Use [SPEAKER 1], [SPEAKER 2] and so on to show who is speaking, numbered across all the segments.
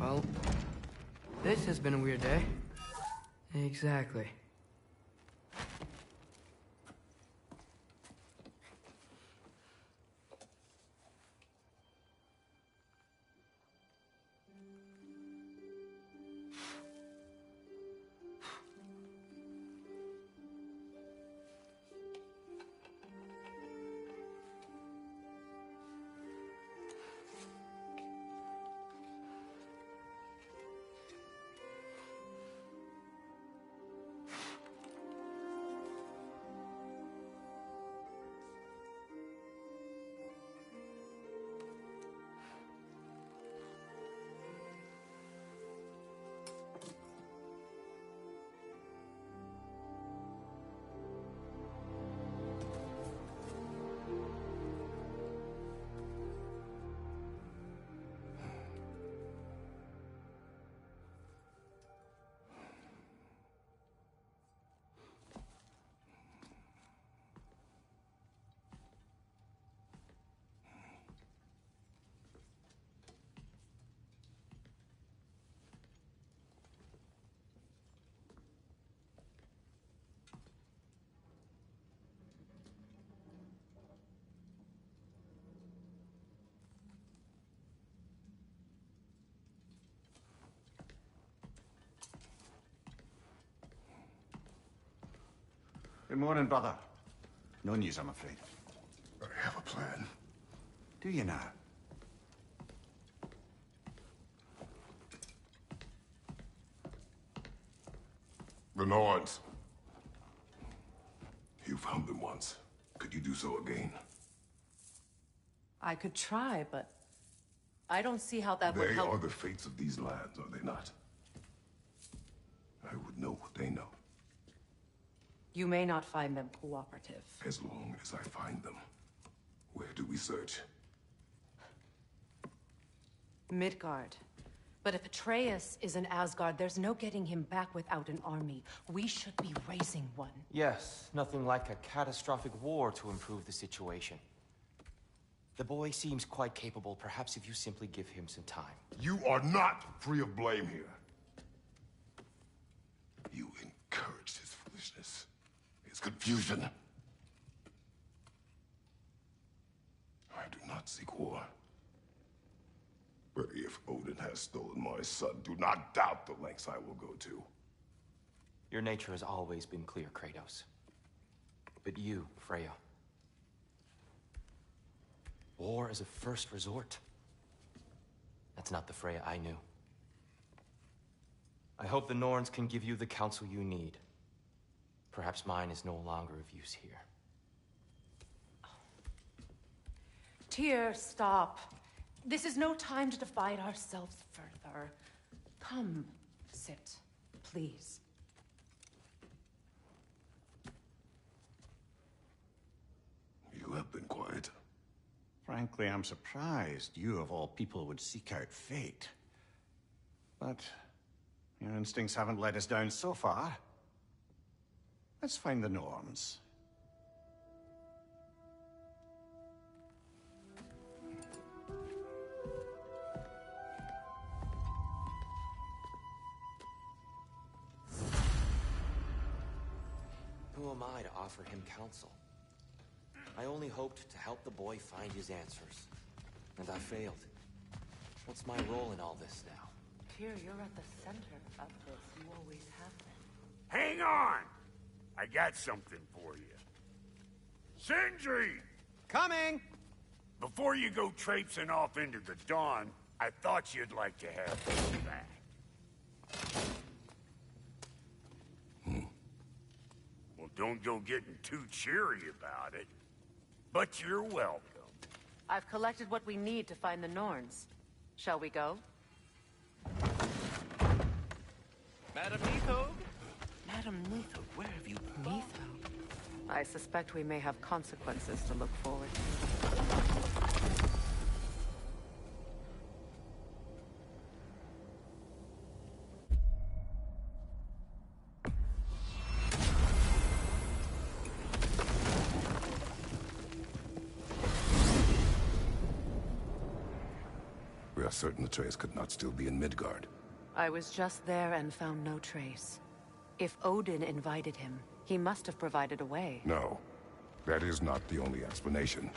[SPEAKER 1] Well, this has been a weird day. Exactly.
[SPEAKER 2] Good morning, brother. No news, I'm afraid.
[SPEAKER 3] I have a plan.
[SPEAKER 2] Do you now?
[SPEAKER 3] The Norns. You found them once. Could you do so again?
[SPEAKER 4] I could try, but I don't see how that would help.
[SPEAKER 3] They are the fates of these lands, are they not? I would know what they know.
[SPEAKER 4] You may not find them cooperative.
[SPEAKER 3] As long as I find them. Where do we search?
[SPEAKER 4] Midgard. But if Atreus is in Asgard, there's no getting him back without an army. We should be raising one.
[SPEAKER 5] Yes, nothing like a catastrophic war to improve the situation. The boy seems quite capable. Perhaps if you simply give him some time.
[SPEAKER 3] You are not free of blame here. You encouraged his foolishness. His confusion. I do not seek war. But if Odin has stolen my son, do not doubt the lengths I will go to.
[SPEAKER 5] Your nature has always been clear, Kratos. But you, Freya. War as a first resort. That's not the Freya I knew. I hope the Norns can give you the counsel you need. Perhaps mine is no longer of use here.
[SPEAKER 4] Tyr, stop. This is no time to divide ourselves further. Come, sit, please.
[SPEAKER 3] You have been quiet.
[SPEAKER 2] Frankly, I'm surprised you of all people would seek out fate. But your instincts haven't let us down so far. Let's find the Norns.
[SPEAKER 5] Who am I to offer him counsel? I only hoped to help the boy find his answers. And I failed. What's my role in all this now?
[SPEAKER 4] Tyr, you're at the center of this. You always have been.
[SPEAKER 6] Hang on! I got something for you. Sngi!
[SPEAKER 7] Coming!
[SPEAKER 6] Before you go traipsing off into the dawn, I thought you'd like to have this back. Well, don't go getting too cheery about it. But you're welcome.
[SPEAKER 4] I've collected what we need to find the Norns. Shall we go?
[SPEAKER 7] Madam Neathog?
[SPEAKER 4] Madam Neathog, where have you been? Neathog? I suspect we may have consequences to look forward to.
[SPEAKER 3] are certain Atreus could not still be in Midgard.
[SPEAKER 4] I was just there and found no trace. If Odin invited him, he must have provided a way.
[SPEAKER 3] No, that is not the only explanation.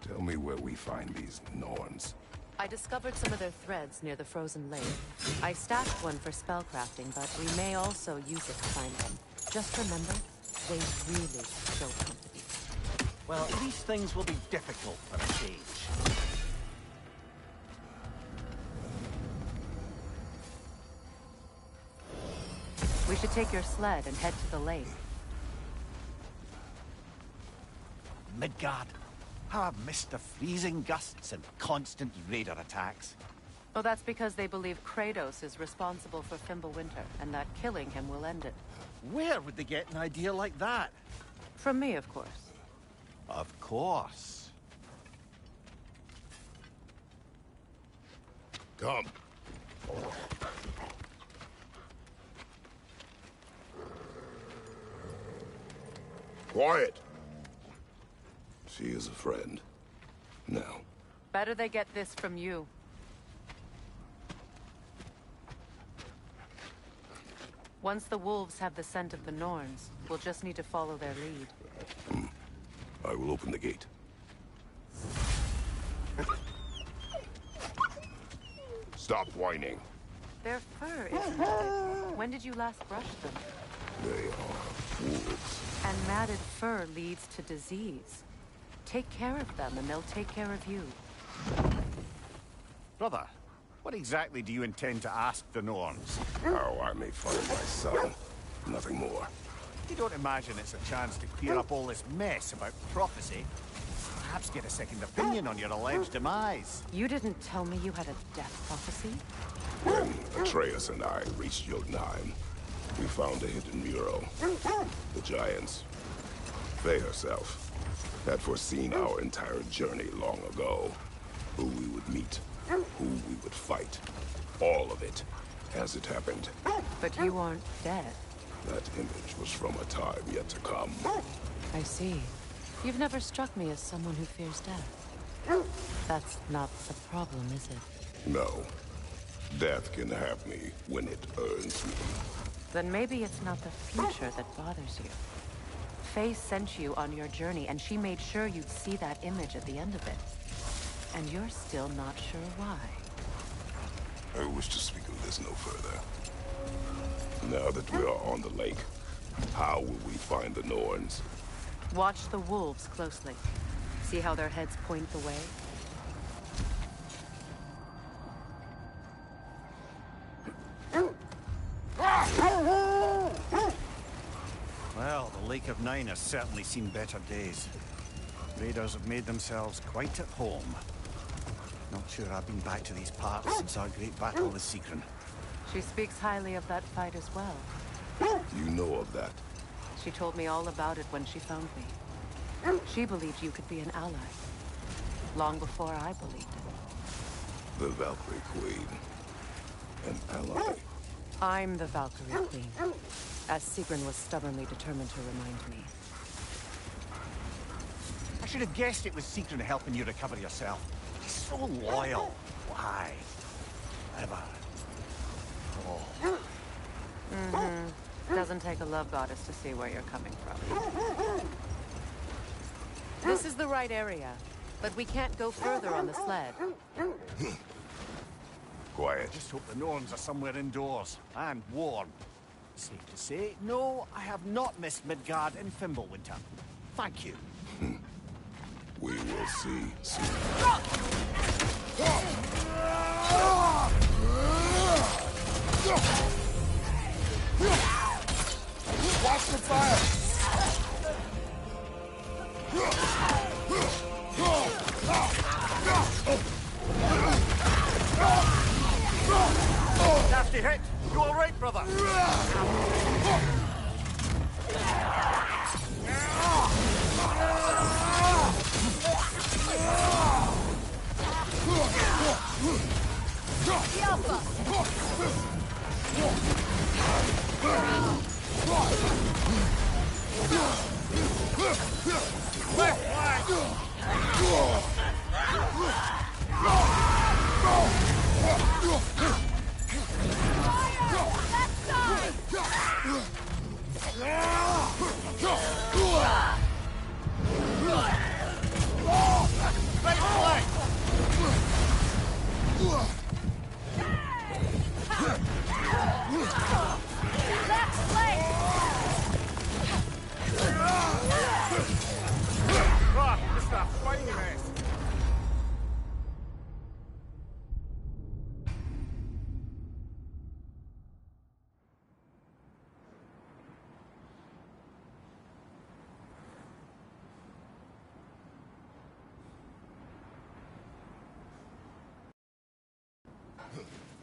[SPEAKER 3] Tell me where we find these Norns.
[SPEAKER 4] I discovered some of their threads near the frozen lake. I stashed one for spellcrafting, but we may also use it to find them. Just remember, they really show company.
[SPEAKER 8] Well, at least things will be difficult for a change.
[SPEAKER 4] We should take your sled and head to the lake.
[SPEAKER 8] Midgard. How I've missed the freezing gusts and constant raider attacks.
[SPEAKER 4] Well, that's because they believe Kratos is responsible for Fimbulwinter, and that killing him will end it.
[SPEAKER 8] Where would they get an idea like that?
[SPEAKER 4] From me, of course.
[SPEAKER 8] Of course.
[SPEAKER 3] Come. Quiet. She is a friend. Now.
[SPEAKER 4] Better they get this from you. Once the wolves have the scent of the Norns, we'll just need to follow their lead.
[SPEAKER 3] I will open the gate. Stop whining.
[SPEAKER 4] Their fur is matted. When did you last brush them?
[SPEAKER 3] They are wolves.
[SPEAKER 4] And matted fur leads to disease. Take care of them, and they'll take care of you.
[SPEAKER 6] Brother, what exactly do you intend to ask the Norns?
[SPEAKER 3] How I may find my son. Nothing more.
[SPEAKER 6] You don't imagine it's a chance to clear up all this mess about prophecy? Perhaps get a second opinion on your alleged demise.
[SPEAKER 4] You didn't tell me you had a death prophecy?
[SPEAKER 3] When Atreus and I reached Jotunheim, we found a hidden mural. The Giants, they herself, had foreseen our entire journey long ago. Who we would meet, who we would fight. All of it, as it happened.
[SPEAKER 4] But you aren't dead.
[SPEAKER 3] That image was from a time yet to come.
[SPEAKER 4] I see. You've never struck me as someone who fears death. That's not the problem, is it?
[SPEAKER 3] No. Death can have me when it earns me.
[SPEAKER 4] Then maybe it's not the future that bothers you. Faye sent you on your journey, and she made sure you'd see that image at the end of it. And you're still not sure why.
[SPEAKER 3] I wish to speak of this no further. Now that we are on the lake, how will we find the Norns?
[SPEAKER 4] Watch the wolves closely. See how their heads point the way?
[SPEAKER 6] Well, the Lake of Nine has certainly seen better days. Raiders have made themselves quite at home. Not sure I've been back to these parts since our great battle with Sigrun.
[SPEAKER 4] She speaks highly of that fight as well.
[SPEAKER 3] You know of that?
[SPEAKER 4] She told me all about it when she found me. She believed you could be an ally. Long before I believed it.
[SPEAKER 3] The Valkyrie Queen. An ally.
[SPEAKER 4] I'm the Valkyrie Queen, as Sigrun was stubbornly determined to remind me.
[SPEAKER 6] I should have guessed it was Sigrun helping you recover yourself. He's so loyal. Why? Ever. Oh.
[SPEAKER 4] Doesn't take a love goddess to see where you're coming from. This is the right area, but we can't go further on the sled.
[SPEAKER 3] Quiet.
[SPEAKER 6] Just hope the Norns are somewhere indoors and warm. Safe to say, no, I have not missed Midgard in Fimbulwinter. Thank you.
[SPEAKER 3] We will see soon.
[SPEAKER 9] Watch the fire!
[SPEAKER 6] Nasty hit! You all right, brother? Left flank!
[SPEAKER 10] Left leg!
[SPEAKER 9] Ah, this is a fine mess.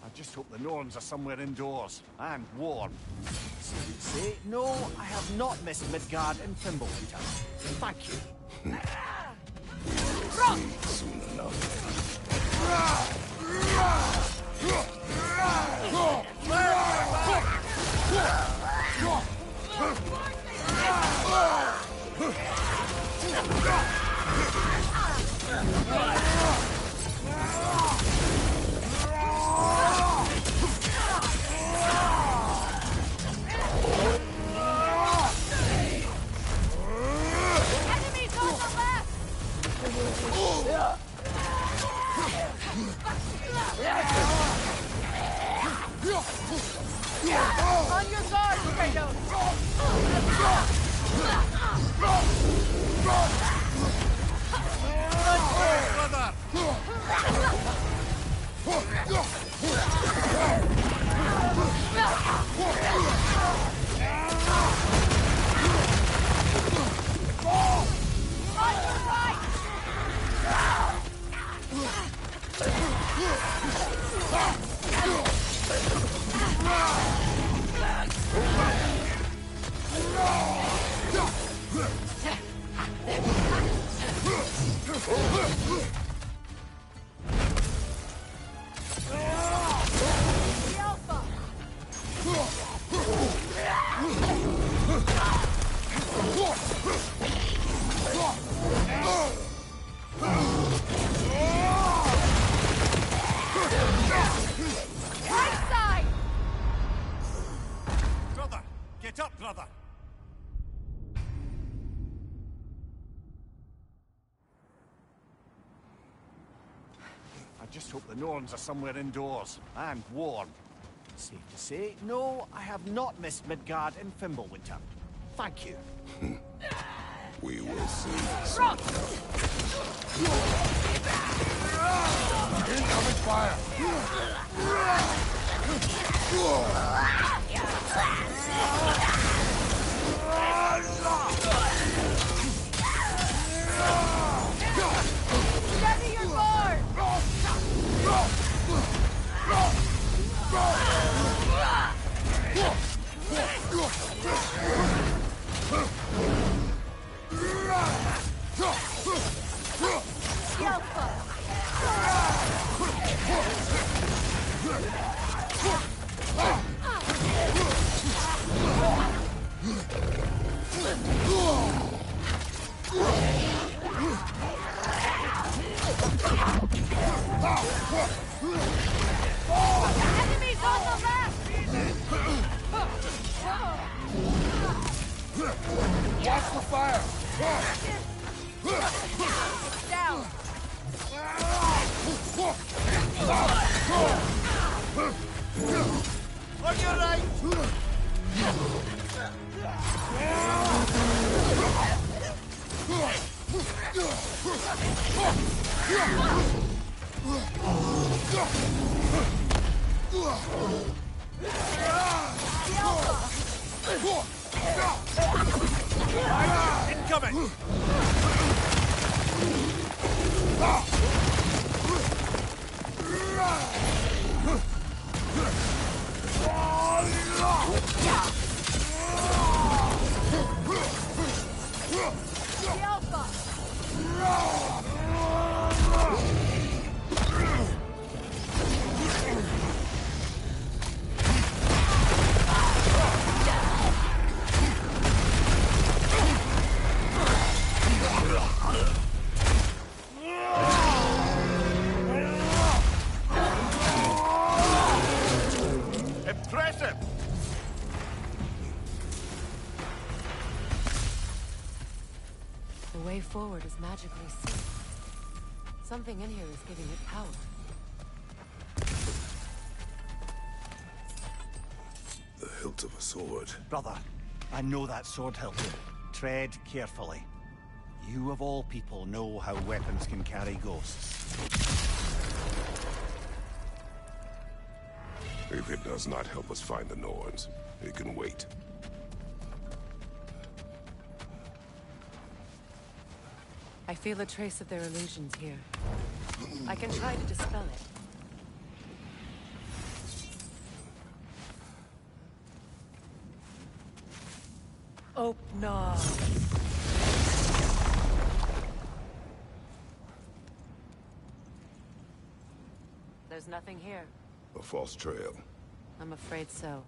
[SPEAKER 6] I just hope the Norns are somewhere indoors and warm. Say, no, I have not missed Midgard and Fimbulwinter. Thank you.
[SPEAKER 3] Soon enough.
[SPEAKER 10] Enemies on the left! On your guard, Kratos! On your right! The Alpha! Right side!
[SPEAKER 6] Brother! Get up, brother! I just hope the Norns are somewhere indoors and warm. Safe to say, no, I have not missed Midgard and Fimbulwinter. Thank you.
[SPEAKER 3] We will see.
[SPEAKER 9] Incoming fire!
[SPEAKER 10] Steady your board! The Alpha! Enemies on the left!
[SPEAKER 9] Watch the fire!
[SPEAKER 10] Down!
[SPEAKER 6] On your right! Incoming!
[SPEAKER 10] The Alpha!
[SPEAKER 6] Impressive!
[SPEAKER 4] The way forward is magically sealed. Something in here is giving it power.
[SPEAKER 3] hilt of a sword.
[SPEAKER 6] Brother, I know that sword hilt. Tread carefully. You of all people know how weapons can carry ghosts.
[SPEAKER 3] If it does not help us find the Norns, it can wait.
[SPEAKER 4] I feel a trace of their illusions here. I can try to dispel it. No. There's nothing here.
[SPEAKER 3] A false trail.
[SPEAKER 4] I'm afraid so.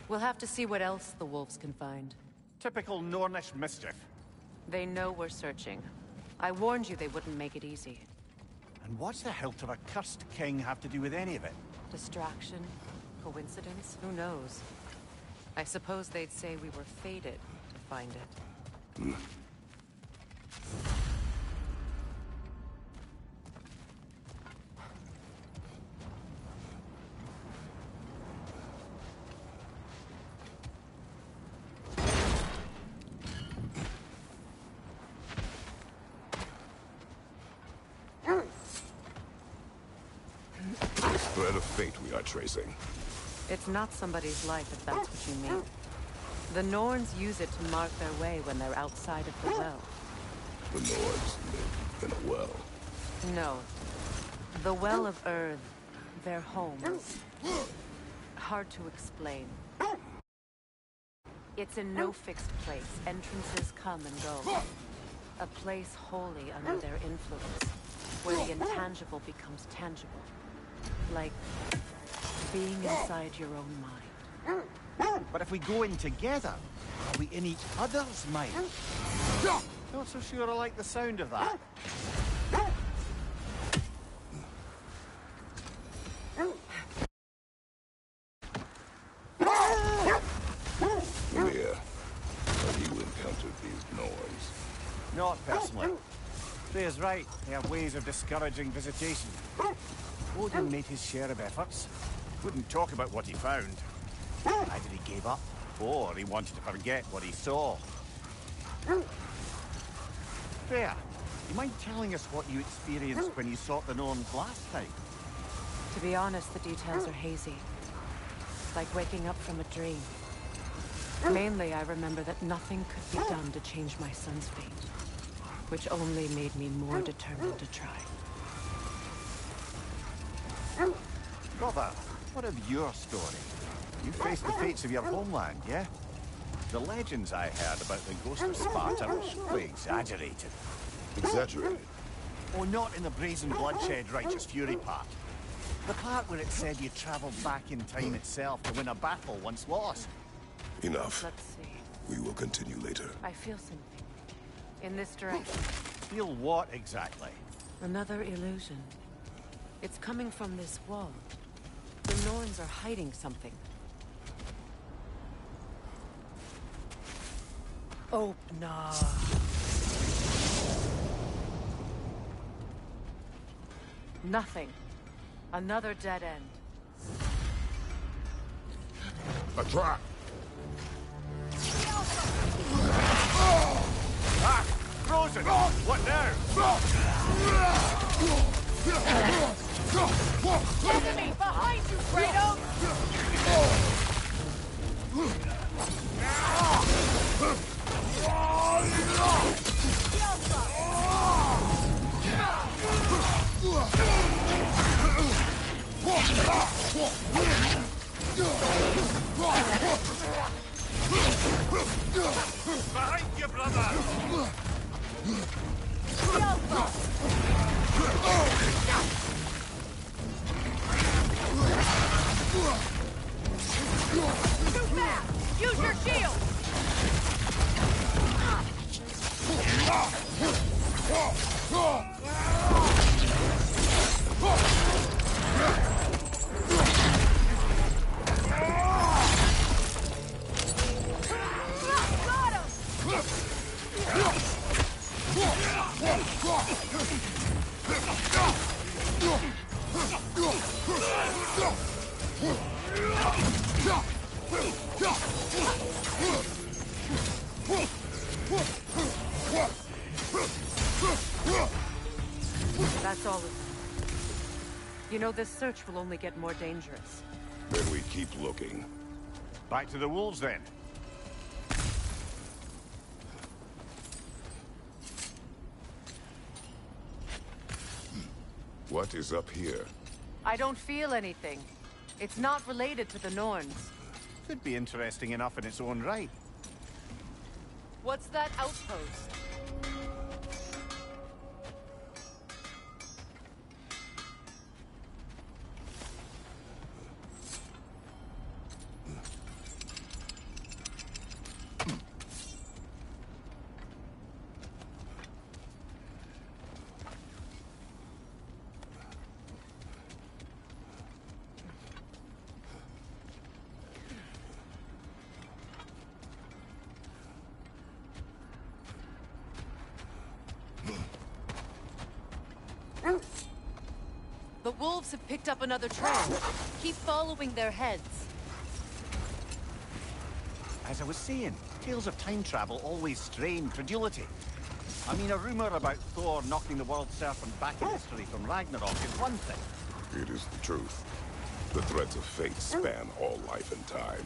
[SPEAKER 4] We'll have to see what else the wolves can find.
[SPEAKER 6] Typical Nornish mischief.
[SPEAKER 4] They know we're searching. I warned you they wouldn't make it easy.
[SPEAKER 6] And what's the hilt of a cursed king have to do with any of it?
[SPEAKER 4] Distraction? Coincidence? Who knows? I suppose they'd say we were fated to find it.
[SPEAKER 3] Thread of fate we are tracing.
[SPEAKER 4] It's not somebody's life, if that's what you mean. The Norns use it to mark their way when they're outside of the well.
[SPEAKER 3] The Norns live in a well.
[SPEAKER 4] No. The Well of Earth, their home. Hard to explain. It's in no fixed place. Entrances come and go. A place wholly under their influence, where the intangible becomes tangible. Like being inside your own mind.
[SPEAKER 6] But if we go in together, are we in each other's mind? Not so sure I like the sound of that.
[SPEAKER 3] Mimir, have you encountered these Norns?
[SPEAKER 6] Not personally. Freya's right. They have ways of discouraging visitation. Odin made his share of efforts. Wouldn't talk about what he found. Either he gave up, or he wanted to forget what he saw. Freya, you mind telling us what you experienced when you sought the Norns last time?
[SPEAKER 4] To be honest, the details are hazy. Like waking up from a dream. Mainly, I remember that nothing could be done to change my son's fate. Which only made me more determined to try.
[SPEAKER 6] Brother, what of your story? You faced the fates of your homeland, yeah? The legends I heard about the ghost of Sparta were surely exaggerated.
[SPEAKER 3] Exaggerated?
[SPEAKER 6] Oh, not in the brazen bloodshed righteous fury part. The part where it said you traveled back in time itself to win a battle once lost.
[SPEAKER 3] Enough.
[SPEAKER 4] Let's see.
[SPEAKER 3] We will continue later.
[SPEAKER 4] I feel something. In this direction.
[SPEAKER 6] Feel what exactly?
[SPEAKER 4] Another illusion. It's coming from this wall. The Norns are hiding something. Oh, no. Nothing. Another dead end.
[SPEAKER 3] A trap!
[SPEAKER 6] Ah! Frozen! What now?
[SPEAKER 10] Enemy behind you, Kratos!
[SPEAKER 6] Behind you, brother!
[SPEAKER 10] Too fast! Use your shield! Got him!
[SPEAKER 4] That's all of them. You know, this search will only get more dangerous.
[SPEAKER 3] Then we keep looking.
[SPEAKER 6] Back to the wolves, then.
[SPEAKER 3] What is up here?
[SPEAKER 4] I don't feel anything. It's not related to the Norns.
[SPEAKER 6] Could be interesting enough in its own right.
[SPEAKER 4] What's that outpost? The wolves have picked up another trail. Keep following their heads.
[SPEAKER 6] As I was saying, tales of time travel always strain credulity. I mean, a rumor about Thor knocking the world serpent back in history from Ragnarok is one thing.
[SPEAKER 3] It is the truth. The threads of fate span all life and time.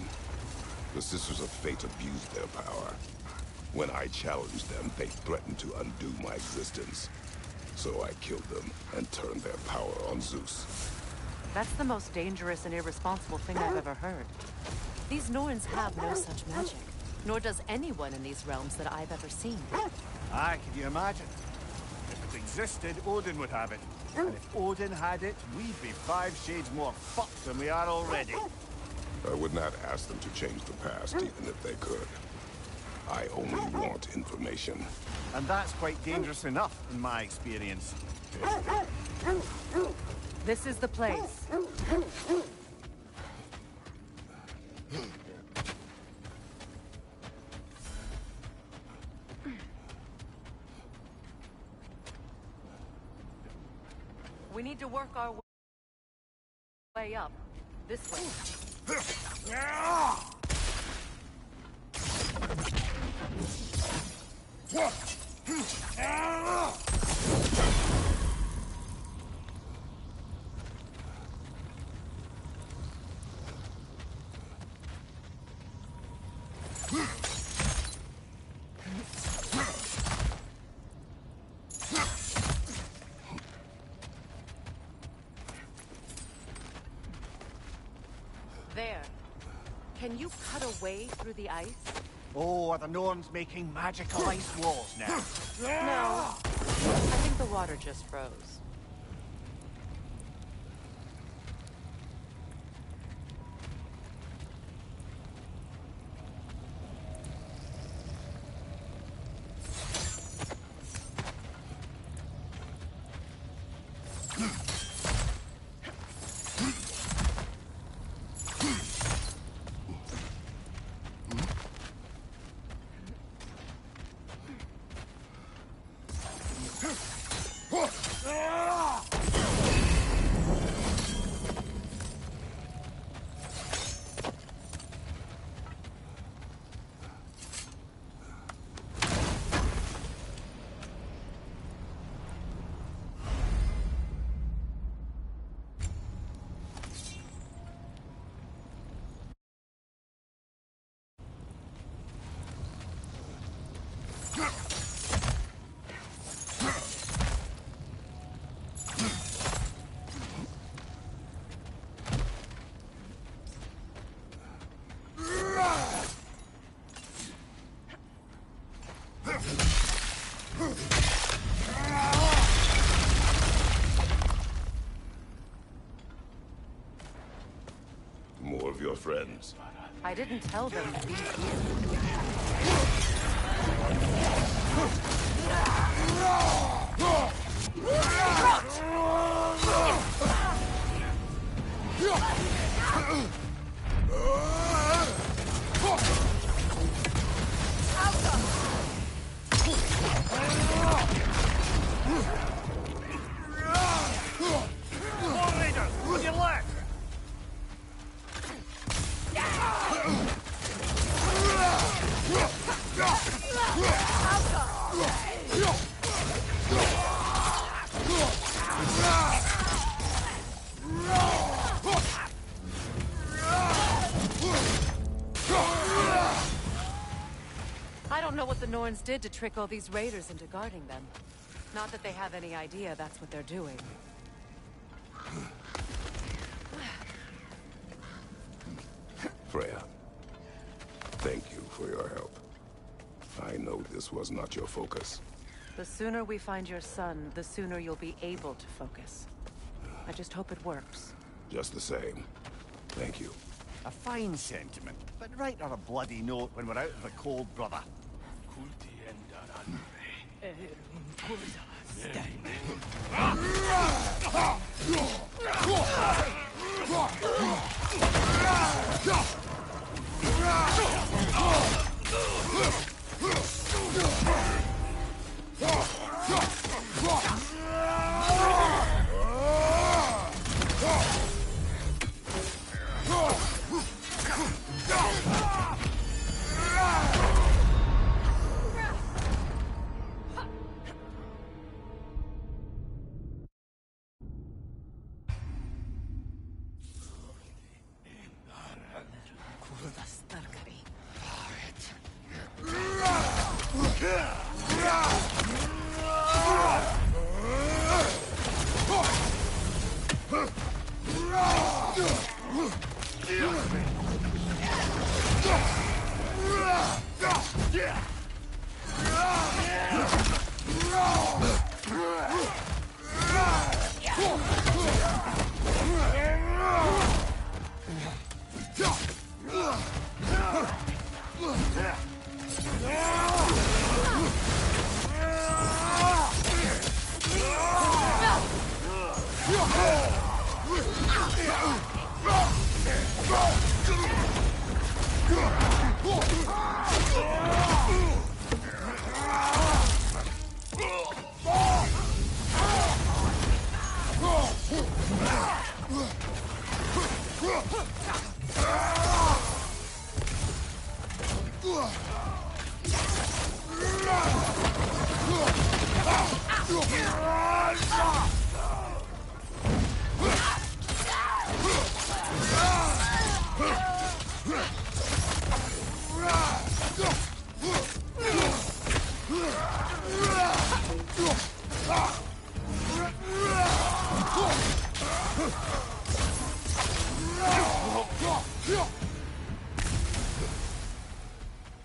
[SPEAKER 3] The Sisters of Fate abused their power. When I challenged them, they threatened to undo my existence. So I killed them and turned their power on Zeus.
[SPEAKER 4] That's the most dangerous and irresponsible thing I've ever heard. These Norns have no such magic. Nor does anyone in these realms that I've ever seen.
[SPEAKER 6] Aye, can you imagine? If it existed, Odin would have it. And if Odin had it, we'd be 5 shades more fucked than we are already.
[SPEAKER 3] I would not ask them to change the past, even if they could. I only want information.
[SPEAKER 6] And that's quite dangerous enough, in my experience.
[SPEAKER 4] This is the place. We need to work our way up. This way. There. Can you cut a way through the ice?
[SPEAKER 6] Oh, are the Norns making magical ice walls now?
[SPEAKER 4] No. I think the water just froze.
[SPEAKER 3] More of your friends.
[SPEAKER 4] I didn't tell them to be here.
[SPEAKER 6] On your left!
[SPEAKER 4] Dragonborns did to trick all these raiders into guarding them. Not that they have any idea that's what they're doing.
[SPEAKER 3] Freya, thank you for your help. I know this was not your focus.
[SPEAKER 4] The sooner we find your son, the sooner you'll be able to focus. I just hope it works.
[SPEAKER 3] Just the same. Thank you.
[SPEAKER 8] A fine sentiment, but write her a bloody note when we're out of the cold, brother.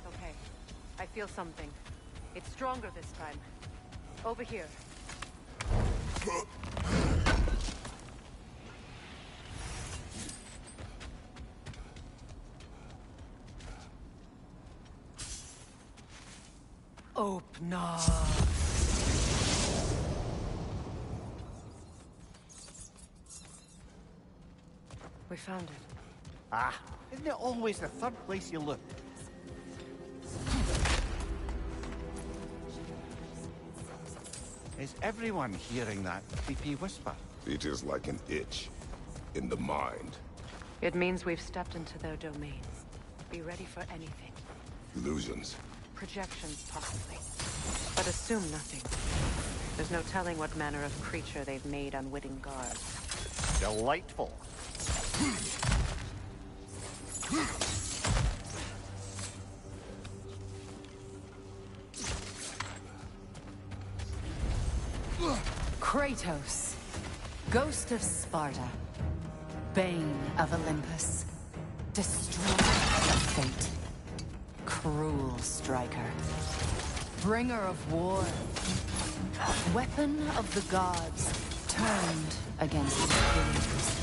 [SPEAKER 4] Okay, I feel something. It's stronger this time. Over here. Open up. We found it.
[SPEAKER 8] Ah, isn't it always the third place you look? Is everyone hearing that creepy whisper?
[SPEAKER 3] It is like an itch in the mind.
[SPEAKER 4] It means we've stepped into their domain. Be ready for anything.
[SPEAKER 3] Illusions.
[SPEAKER 4] Projections, possibly. But assume nothing. There's no telling what manner of creature they've made unwitting guards.
[SPEAKER 8] Delightful.
[SPEAKER 11] Kratos, Ghost of Sparta, Bane of Olympus, Destroyer of Fate, Cruel Striker, Bringer of War, Weapon of the Gods, turned against his enemies.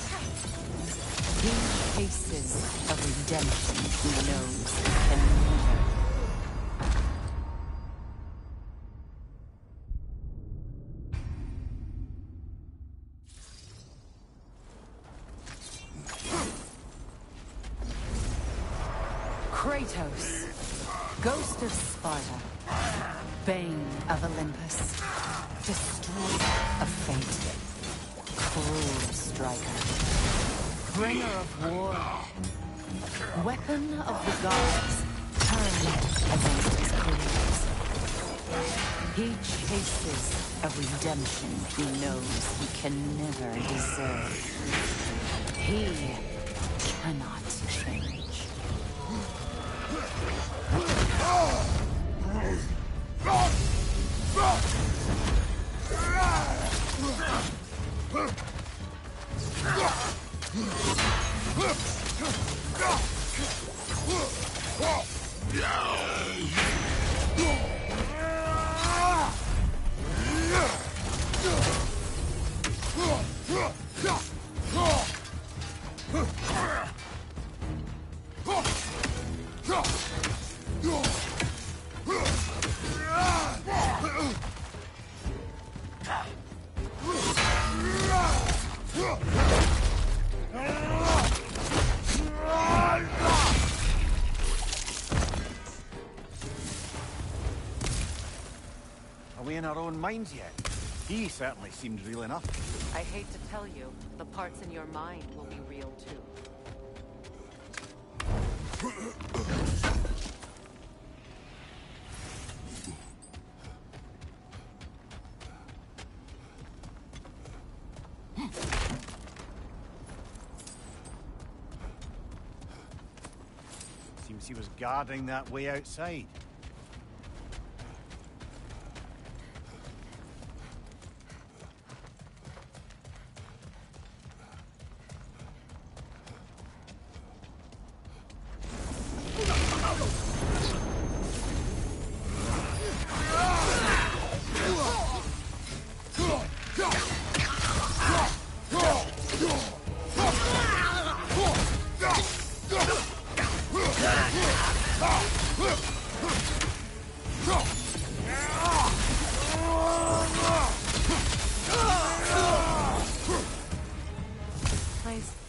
[SPEAKER 11] He faces a redemption he knows he can never. Kratos, Ghost of Sparta, Bane of Olympus, Destroyer of Fate, Cruel Striker, Bringer of War, Weapon of the Gods, turned against his creators. He chases a redemption he knows he can never deserve. He cannot change.
[SPEAKER 6] own minds yet. He certainly seemed real enough.
[SPEAKER 4] I hate to tell you, the parts in your mind will be real too.
[SPEAKER 6] Seems he was guarding that way outside.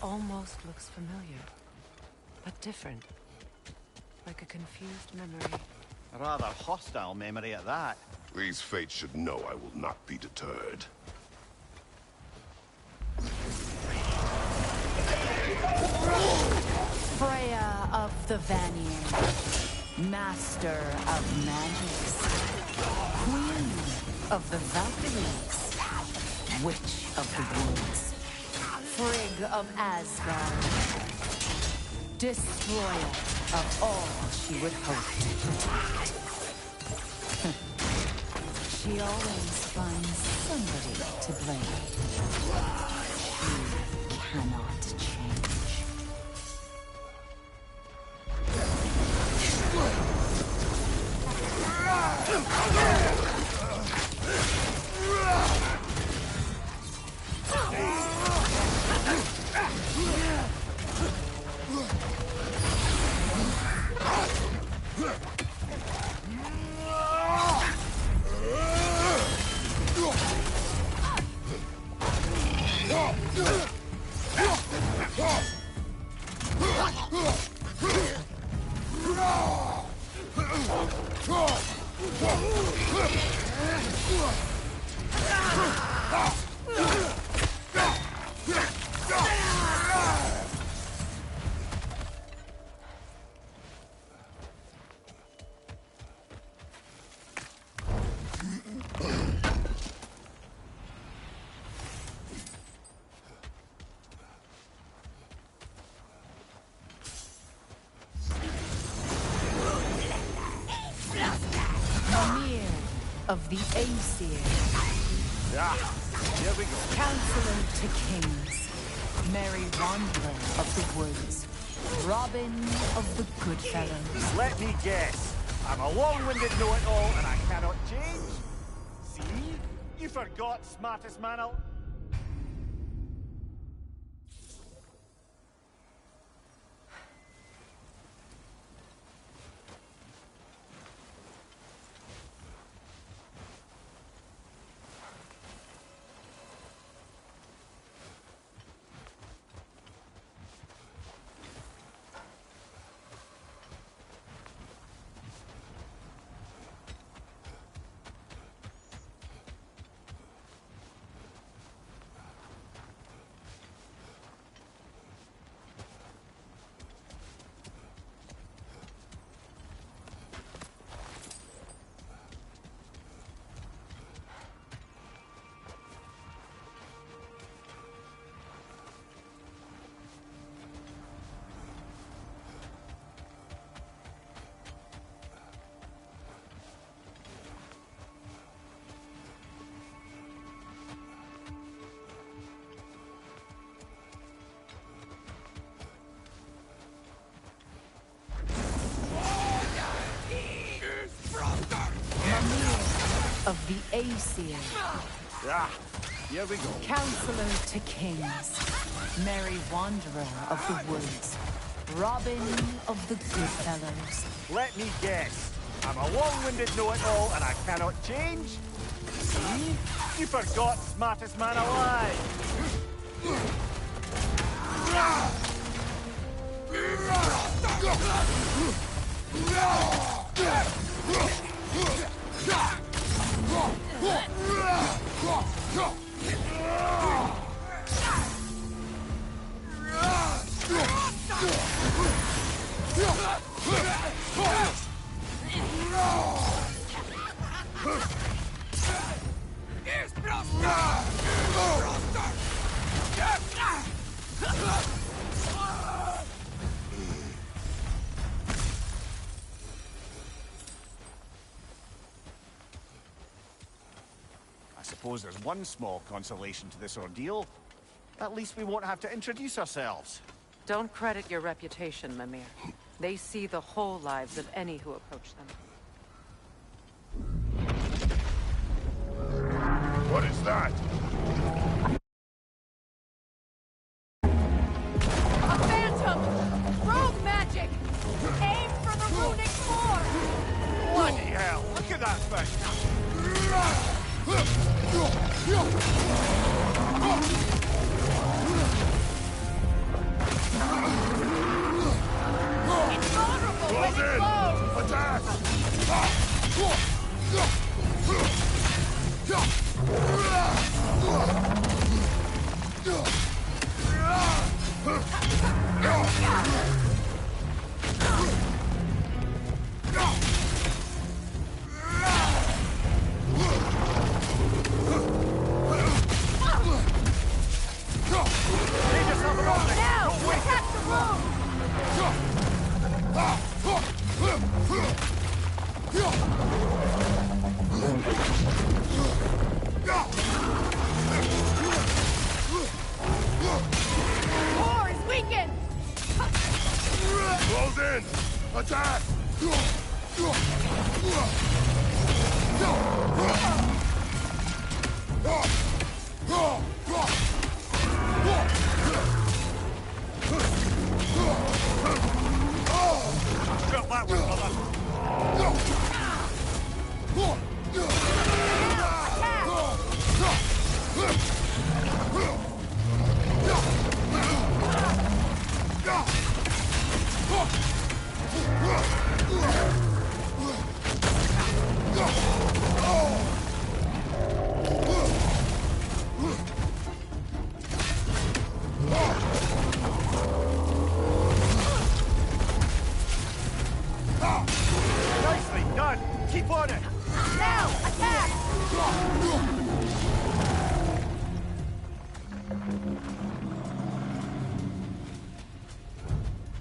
[SPEAKER 4] Almost looks familiar, but different. Like a confused memory.
[SPEAKER 6] A rather hostile memory at that.
[SPEAKER 3] These fates should know I will not be deterred.
[SPEAKER 11] Freya of the Vanir, Master of Magics, Queen of the Valkyries, Witch of the Woods, Frigg of Asgard, Destroyer of all she would hope to protect. She always finds somebody to blame. She cannot change. Of the Aesir.
[SPEAKER 6] Here we go.
[SPEAKER 11] Counselor to Kings. Merry Wanderer of the Woods. Robin of the Goodfellows.
[SPEAKER 6] Let me guess. I'm a long-winded know-it-all and I cannot change. See? You forgot, smartest man alive.
[SPEAKER 11] Of the Aesir.
[SPEAKER 6] Here we go.
[SPEAKER 11] Counselor to Kings. Merry Wanderer of the Woods. Robin of the Goodfellows.
[SPEAKER 6] Let me guess. I'm a long-winded know-it-all and I cannot change. See? You forgot, smartest man alive. I suppose there's one small consolation to this ordeal. At least we won't have to introduce ourselves.
[SPEAKER 4] Don't credit your reputation, Mimir. They see the whole lives of any who approach them.
[SPEAKER 3] What is that?
[SPEAKER 10] A phantom! Rogue magic! Aim for the runic core!
[SPEAKER 6] Bloody hell! Look at that thing!
[SPEAKER 10] It's vulnerable when it glows!
[SPEAKER 3] Attack!
[SPEAKER 10] Now! Attack the room! Core is weakened!
[SPEAKER 3] Close in! Attack!
[SPEAKER 6] Drop that one, brother! Nicely done! Keep on it!
[SPEAKER 10] Now! Attack!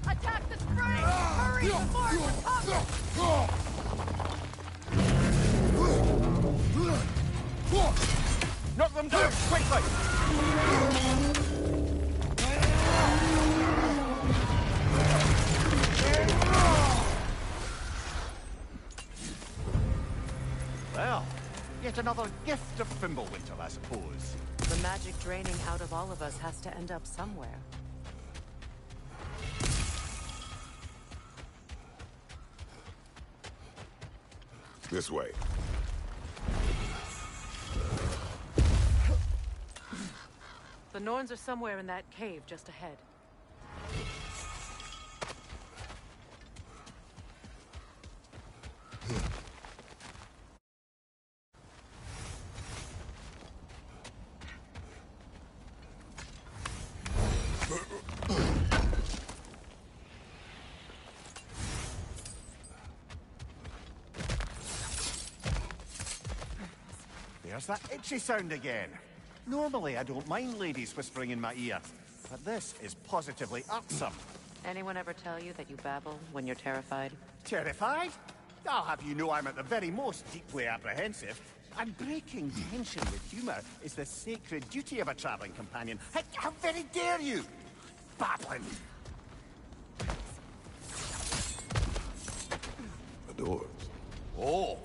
[SPEAKER 10] Attack the spring! Hurry before it recovers!
[SPEAKER 6] Knock them down, quickly! Well, yet another gift of Fimbulwinter, I suppose.
[SPEAKER 4] The magic draining out of all of us has to end up somewhere.
[SPEAKER 3] This way.
[SPEAKER 4] The Norns are somewhere in that cave just ahead.
[SPEAKER 6] There's that itchy sound again. Normally, I don't mind ladies whispering in my ear, but this is positively irksome.
[SPEAKER 4] Anyone ever tell you that you babble when you're terrified?
[SPEAKER 6] Terrified? I'll have you know I'm at the very most deeply apprehensive. And breaking tension with humour is the sacred duty of a travelling companion. How very dare you! Babbling!
[SPEAKER 3] The doors.
[SPEAKER 6] Oh,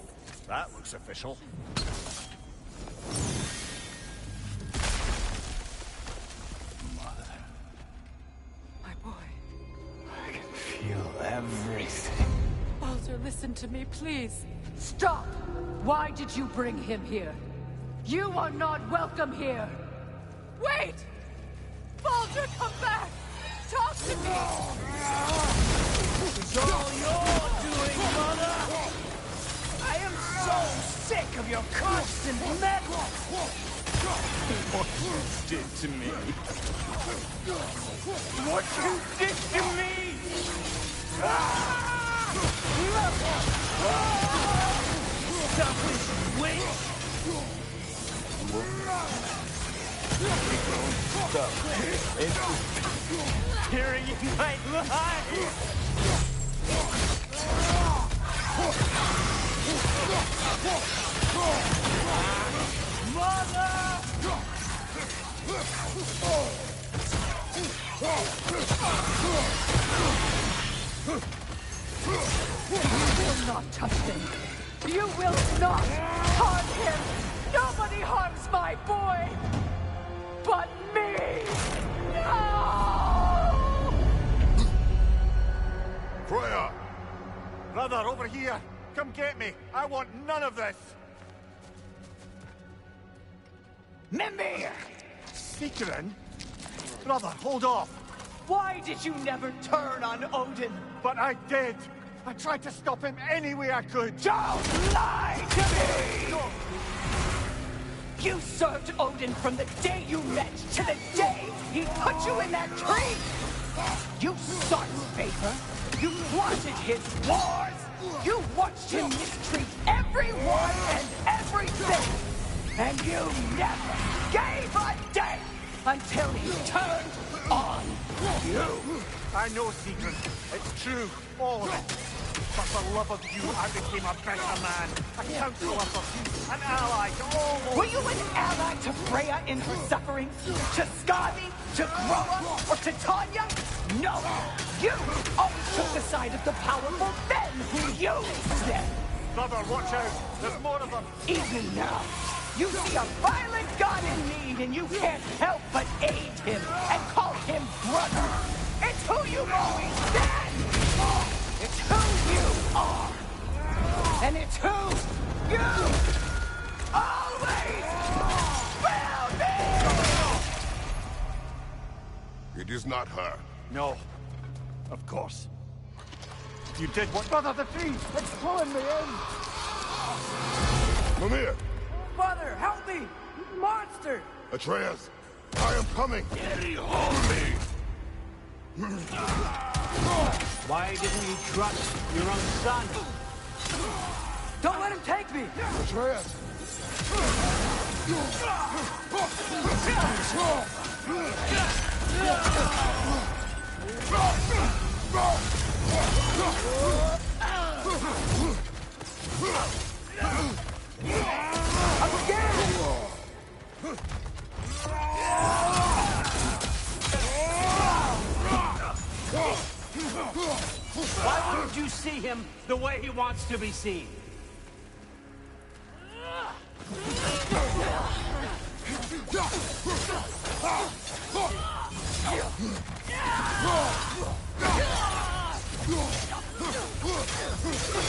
[SPEAKER 6] that looks official.
[SPEAKER 10] My boy.
[SPEAKER 12] I can feel everything.
[SPEAKER 10] Baldur, listen to me, please. Stop! Why did you bring him here? You are not welcome here! Wait! Baldur, come back! Talk to me!
[SPEAKER 12] It's all your doing, mother!
[SPEAKER 10] I am
[SPEAKER 8] so sick of your constant meddling!
[SPEAKER 12] What you did to me.
[SPEAKER 8] What you did to me! Selfish witch! Hearing you might lie! Mother! You will not touch him. You will not harm him. Nobody harms my boy but me. No!
[SPEAKER 6] Freya! Brother, over here! Come get me! I want none of this!
[SPEAKER 8] Mimir!
[SPEAKER 6] Seekerin? Brother, hold off!
[SPEAKER 8] Why did you never turn on Odin?
[SPEAKER 6] But I did! I tried to stop him any way I could!
[SPEAKER 8] Don't lie to me! You served Odin from the day you met to the day he put you in that tree! You sought favor! You plotted his wars! You watched him mistreat everyone and everything! And you never gave a day until he turned on you!
[SPEAKER 6] I know, Seekerin. It's true. All of it. But for love of you, I became a better man. A counselor for peace. An ally to all those...
[SPEAKER 8] Were you an ally to Freya in her suffering? To Skadi? To Groa? Or to Tanya? No! You always took the side of the powerful men who used them!
[SPEAKER 6] Brother, watch out! There's more of them!
[SPEAKER 8] Even now, you see a violent god in need and you can't help but aid him and call him brother! It's who you've always been! It's who you are! And it's who you always will be!
[SPEAKER 3] It is not her.
[SPEAKER 6] No. Of course. You did what... Brother, the tree! It's pulling me in!
[SPEAKER 3] Mimir!
[SPEAKER 1] Father, help me! Monster!
[SPEAKER 3] Atreus! I am coming! Hold me!
[SPEAKER 8] Why didn't you trust your own son?
[SPEAKER 1] Don't let him take me!
[SPEAKER 3] Atreus!
[SPEAKER 1] I'm scared!
[SPEAKER 8] Why wouldn't you see him the way he wants to be seen?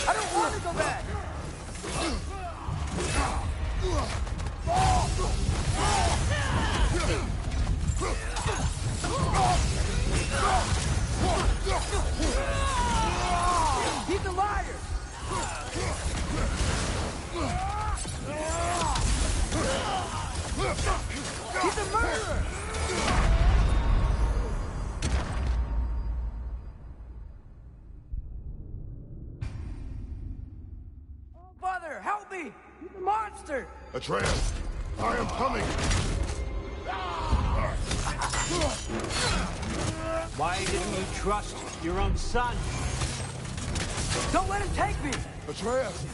[SPEAKER 1] I don't want to go back! He's a liar! He's a murderer! Father, help me! He's a monster!
[SPEAKER 3] Atreus! I am coming!
[SPEAKER 8] Why didn't you trust your own son?
[SPEAKER 1] Don't let him take me!
[SPEAKER 3] Atreus!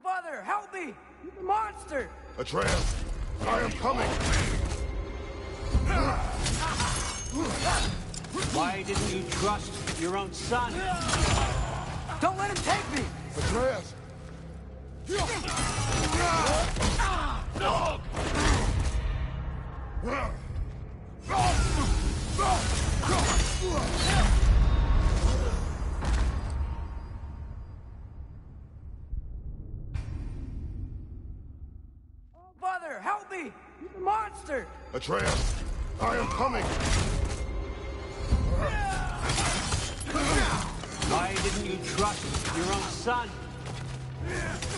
[SPEAKER 1] Father, help me! He's a monster!
[SPEAKER 3] Atreus! I am coming!
[SPEAKER 8] Why didn't you trust your own son?
[SPEAKER 1] Don't let him take me!
[SPEAKER 3] Atreus!
[SPEAKER 8] Father, help me! He's a monster!
[SPEAKER 3] Atreus, I am coming!
[SPEAKER 8] Why didn't you trust your own son?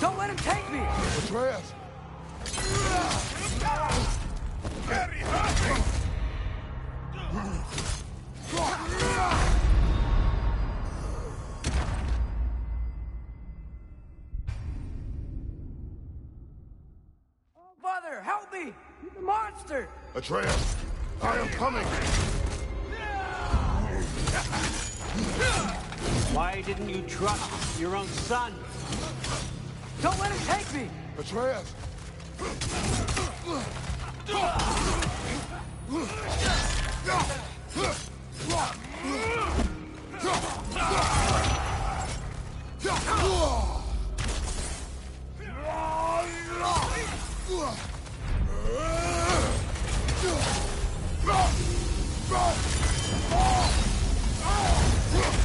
[SPEAKER 8] Don't let him take me!
[SPEAKER 9] Atreus!
[SPEAKER 3] Very happy!
[SPEAKER 8] Father, help me! He's a monster!
[SPEAKER 3] Atreus, I am coming!
[SPEAKER 8] Why didn't you trust your own son? Don't let him take me!
[SPEAKER 9] Atreus!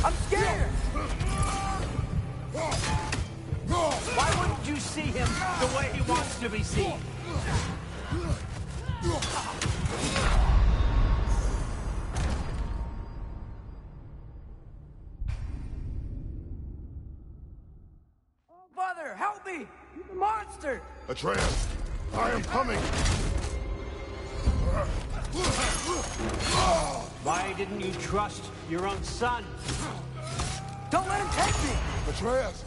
[SPEAKER 8] I'm scared! Why wouldn't you see him the way he wants to be seen? Father, help me! He's a monster!
[SPEAKER 3] Atreus, I am coming!
[SPEAKER 8] Why didn't you trust your own son? Don't let him take me!
[SPEAKER 9] Atreus!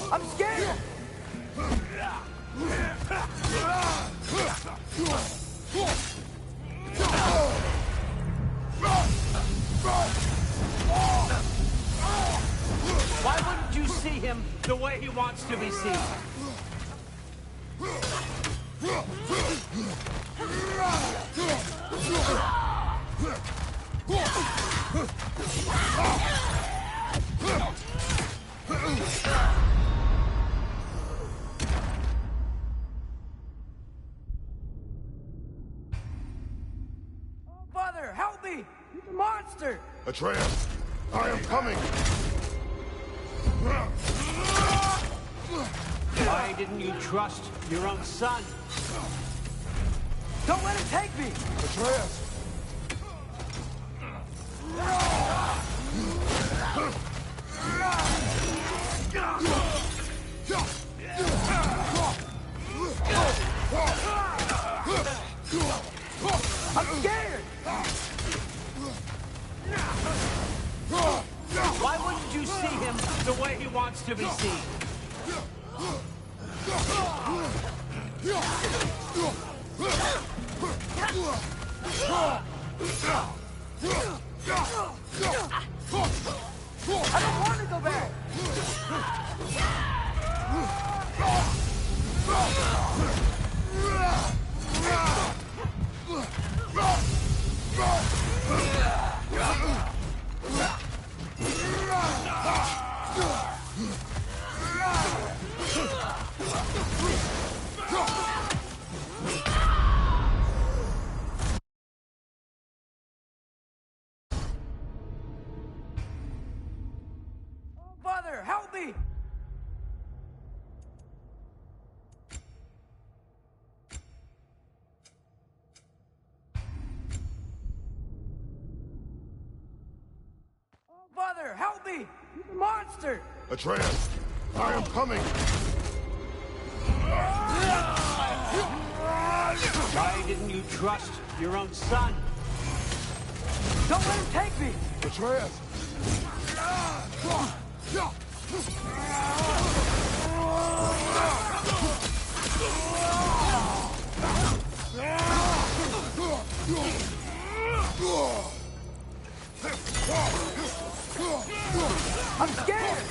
[SPEAKER 8] I'm scared! Why wouldn't you see him the way he wants to be seen? Father, help me! He's a monster!
[SPEAKER 3] Atreus, I am coming!
[SPEAKER 8] Why didn't you trust your own son? Don't let him take me!
[SPEAKER 9] Atreus!
[SPEAKER 8] I'm scared! Why wouldn't you see him the way he wants to be seen? I don't want to go back! Father, help me! Father, help me! He's a monster!
[SPEAKER 3] Atreus, I am coming!
[SPEAKER 8] Why didn't you trust your own son? Don't let him take me!
[SPEAKER 9] Atreus!
[SPEAKER 8] I'm scared!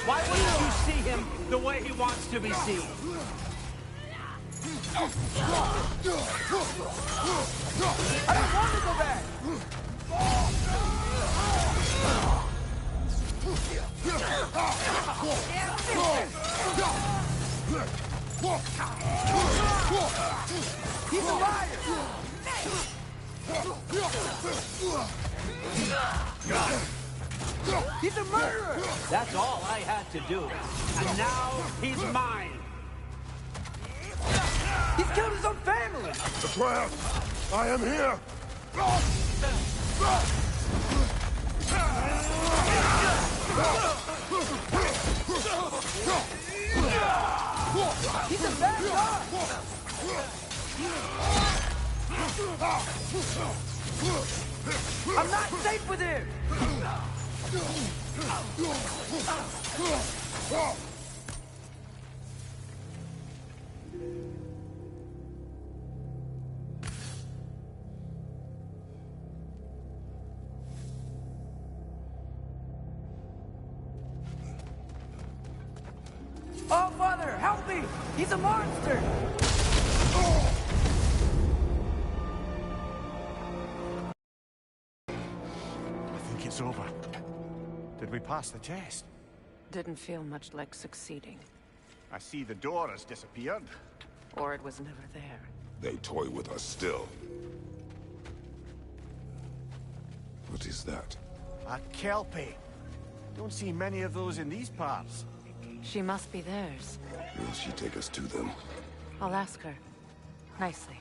[SPEAKER 13] Why wouldn't you see him the way he wants to be seen?
[SPEAKER 8] I don't want to go back! He's a liar! He's a murderer!
[SPEAKER 13] That's all I had to do. And now he's mine.
[SPEAKER 8] He's killed his own family!
[SPEAKER 3] Atreus! I am here!
[SPEAKER 8] He's a bad guy! I'm not safe with him! Oh, Father, help me! He's a monster!
[SPEAKER 6] I think it's over. Did we pass the test?
[SPEAKER 4] Didn't feel much like succeeding.
[SPEAKER 6] I see the door has disappeared.
[SPEAKER 4] Or it was never there.
[SPEAKER 3] They toy with us still. What is that?
[SPEAKER 6] A Kelpie. Don't see many of those in these parts.
[SPEAKER 4] She must be theirs.
[SPEAKER 3] Will she take us to them?
[SPEAKER 4] I'll ask her. Nicely.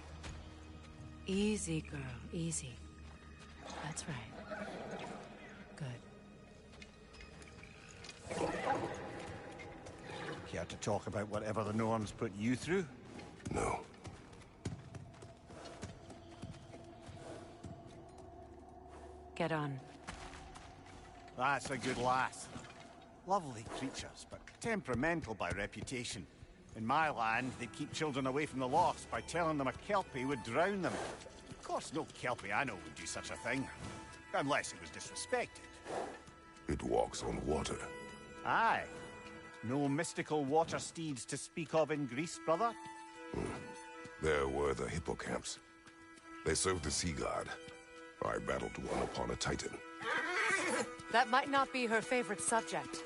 [SPEAKER 4] Easy, girl. Easy. That's right. Good.
[SPEAKER 6] Care to talk about whatever the Norns put you through?
[SPEAKER 3] No.
[SPEAKER 4] Get on.
[SPEAKER 6] That's a good lass. Lovely creatures, but temperamental by reputation. In my land, they'd keep children away from the lost by telling them a Kelpie would drown them. Of course, no Kelpie I know would do such a thing. Unless it was disrespected.
[SPEAKER 3] It walks on water.
[SPEAKER 6] Aye. No mystical water steeds to speak of in Greece, brother?
[SPEAKER 3] There were the hippocamps. They served the sea god. I battled one upon a titan.
[SPEAKER 4] That might not be her favorite subject.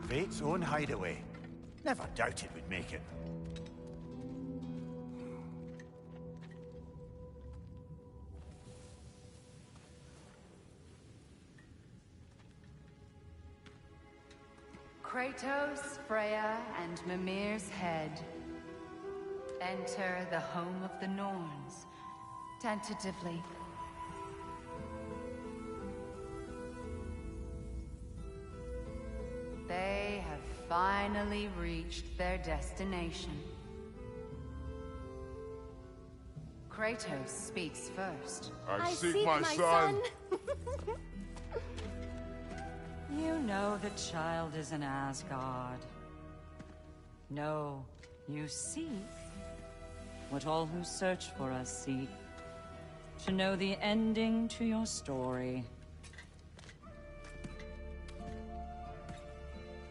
[SPEAKER 6] Fate's own hideaway. Never doubted we'd make it.
[SPEAKER 14] Kratos, Freya, and Mimir's head. Enter the home of the Norns. Tentatively. They have finally reached their destination. Kratos speaks first.
[SPEAKER 9] I seek my son.
[SPEAKER 11] You know the child is in Asgard. No, you seek what all who search for us seek. To know the ending to your story.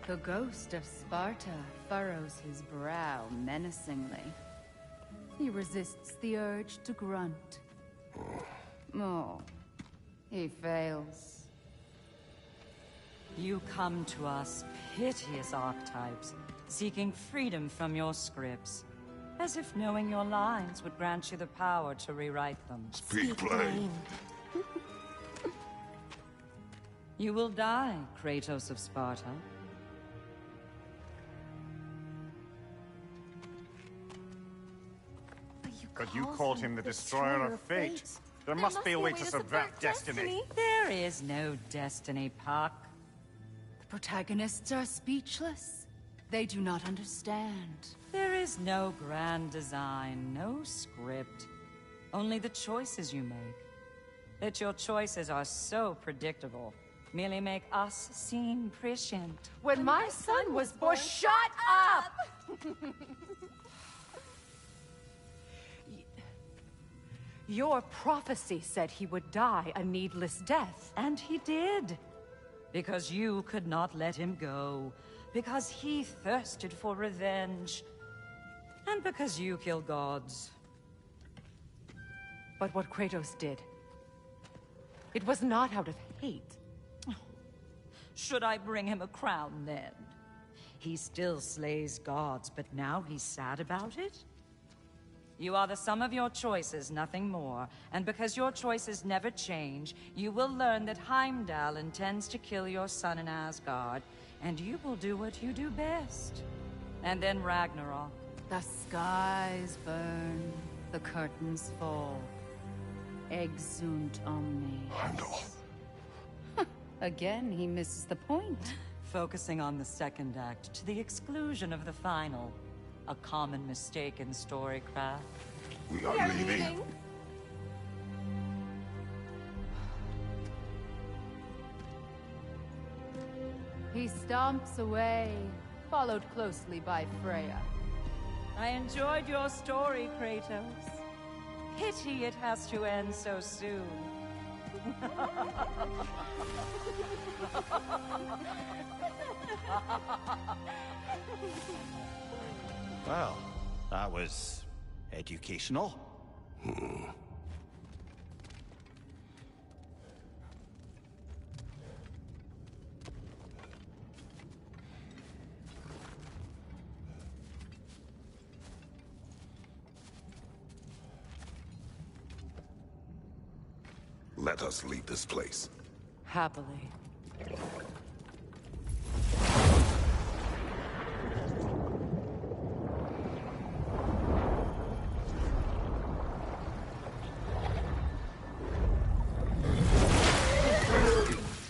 [SPEAKER 14] The ghost of Sparta furrows his brow menacingly. He resists the urge to grunt. Oh, he fails.
[SPEAKER 11] You come to us, piteous archetypes, seeking freedom from your scripts. As if knowing your lines would grant you the power to rewrite them.
[SPEAKER 3] Speak plain.
[SPEAKER 11] You will die, Kratos of Sparta.
[SPEAKER 2] But you called him the Destroyer of Fate. There must be a way to subvert destiny.
[SPEAKER 11] There is no destiny, Puck.
[SPEAKER 14] The protagonists are speechless. They do not understand.
[SPEAKER 11] There is no grand design, no script. Only the choices you make. That your choices are so predictable merely make us seem prescient.
[SPEAKER 10] When my son was born, shut up! Your prophecy said he would die a needless death.
[SPEAKER 11] And he did. Because you could not let him go. Because he thirsted for revenge. And because you kill gods.
[SPEAKER 10] But what Kratos did, it was not out of hate.
[SPEAKER 11] Should I bring him a crown then? He still slays gods, but now he's sad about it? You are the sum of your choices, nothing more. And because your choices never change, you will learn that Heimdall intends to kill your son in Asgard, and you will do what you do best. And then Ragnarok.
[SPEAKER 14] The skies burn, the curtains fall. Exunt omnes.
[SPEAKER 3] Heimdall.
[SPEAKER 14] Again, he misses the point.
[SPEAKER 11] Focusing on the second act to the exclusion of the final. A common mistake in storycraft.
[SPEAKER 3] We are leaving.
[SPEAKER 14] He stomps away, followed closely by Freya.
[SPEAKER 11] I enjoyed your story, Kratos. Pity it has to end so soon.
[SPEAKER 6] Well, that was educational.
[SPEAKER 3] Let us leave this place.
[SPEAKER 10] Happily.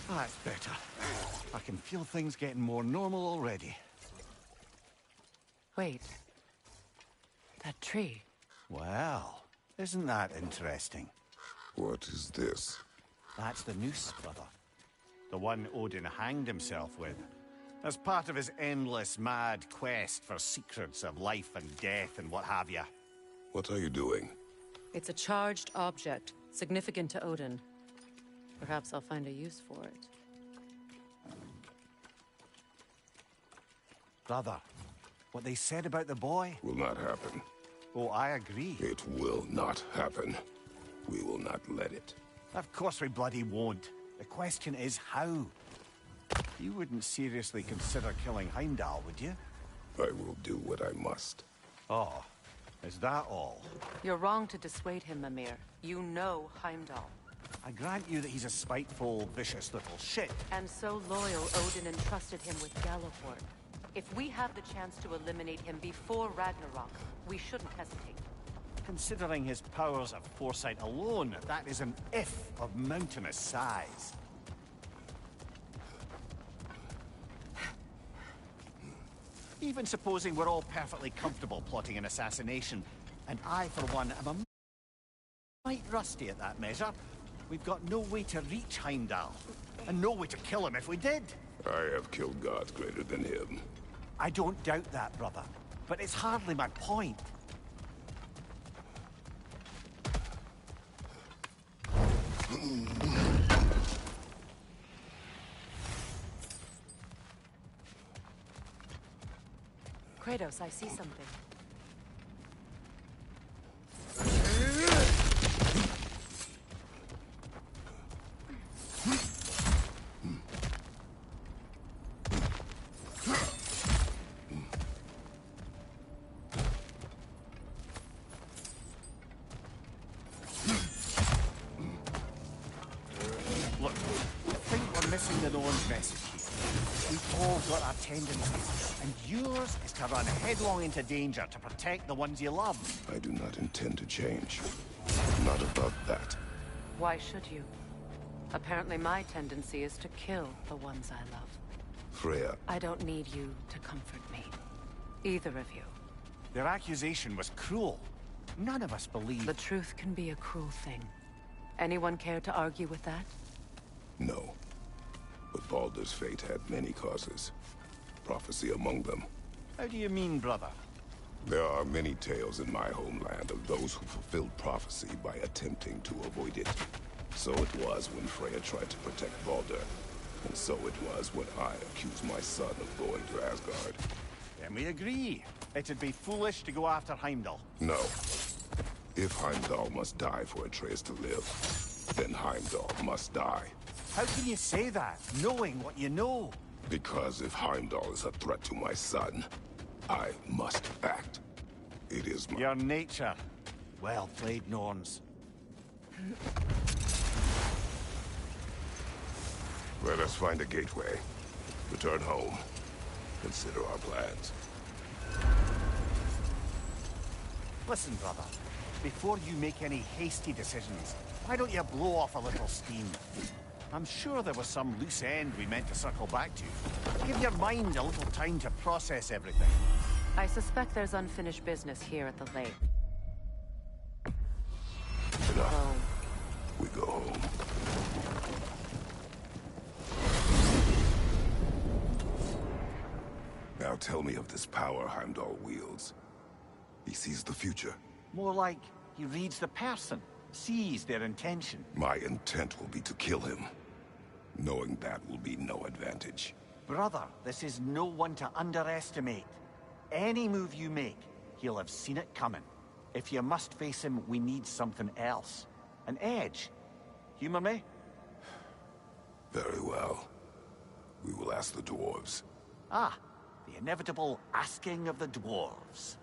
[SPEAKER 6] That's better. I can feel things getting more normal already.
[SPEAKER 10] Wait. That tree.
[SPEAKER 6] Well, isn't that interesting?
[SPEAKER 3] What is this?
[SPEAKER 6] That's the noose, brother. The one Odin hanged himself with. As part of his endless, mad quest for secrets of life and death and what have you.
[SPEAKER 3] What are you doing?
[SPEAKER 4] It's a charged object, significant to Odin. Perhaps I'll find a use for it.
[SPEAKER 6] Brother, what they said about the boy?
[SPEAKER 3] Will not happen.
[SPEAKER 6] Oh, I agree.
[SPEAKER 3] It will not happen. We will not let it.
[SPEAKER 6] Of course we bloody won't. The question is how. You wouldn't seriously consider killing Heimdall, would you?
[SPEAKER 3] I will do what I must.
[SPEAKER 6] Oh, is that all?
[SPEAKER 4] You're wrong to dissuade him, Mimir. You know Heimdall.
[SPEAKER 6] I grant you that he's a spiteful, vicious little shit.
[SPEAKER 4] And so loyal, Odin entrusted him with Galliford. If we have the chance to eliminate him before Ragnarok, we shouldn't hesitate.
[SPEAKER 6] Considering his powers of foresight alone, that is an if of mountainous size. Even supposing we're all perfectly comfortable plotting an assassination, and I, for one, am a mite rusty at that measure, we've got no way to reach Heimdall, and no way to kill him if we did.
[SPEAKER 3] I have killed gods greater than him.
[SPEAKER 6] I don't doubt that, brother, but it's hardly my point.
[SPEAKER 4] Kratos, I see something.
[SPEAKER 6] Look, I think we're missing the orange message here. We've all got our tendencies, and yours is to run headlong into danger to protect the ones you love.
[SPEAKER 3] I do not intend to change. Not about that.
[SPEAKER 4] Why should you? Apparently my tendency is to kill the ones I love.
[SPEAKER 3] Freya.
[SPEAKER 4] I don't need you to comfort me. Either of you.
[SPEAKER 6] Their accusation was cruel. None of us believe.
[SPEAKER 4] The truth can be a cruel thing. Anyone care to argue with that?
[SPEAKER 3] No. But Baldur's fate had many causes. Prophecy among them.
[SPEAKER 6] How do you mean, brother?
[SPEAKER 3] There are many tales in my homeland of those who fulfilled prophecy by attempting to avoid it. So it was when Freya tried to protect Baldur. And so it was when I accused my son of going to Asgard.
[SPEAKER 6] Then we agree. It'd be foolish to go after Heimdall.
[SPEAKER 3] No. If Heimdall must die for Atreus to live, then Heimdall must die.
[SPEAKER 6] How can you say that, knowing what you know?
[SPEAKER 3] Because if Heimdall is a threat to my son, I must act. It is my...
[SPEAKER 6] Your nature. Well played, Norns.
[SPEAKER 3] Let us find a gateway. Return home. Consider our plans.
[SPEAKER 6] Listen, brother. Before you make any hasty decisions, why don't you blow off a little steam? I'm sure there was some loose end we meant to circle back to. Give your mind a little time to process everything.
[SPEAKER 4] I suspect there's unfinished business here at the lake.
[SPEAKER 3] Enough. We go home. Now tell me of this power Heimdall wields. He sees the future.
[SPEAKER 6] More like he reads the person, sees their intention.
[SPEAKER 3] My intent will be to kill him. Knowing that will be no advantage.
[SPEAKER 6] Brother, this is no one to underestimate. Any move you make, he'll have seen it coming. If you must face him, we need something else. An edge. Humor me?
[SPEAKER 3] Very well. We will ask the dwarves.
[SPEAKER 6] Ah, the inevitable asking of the dwarves.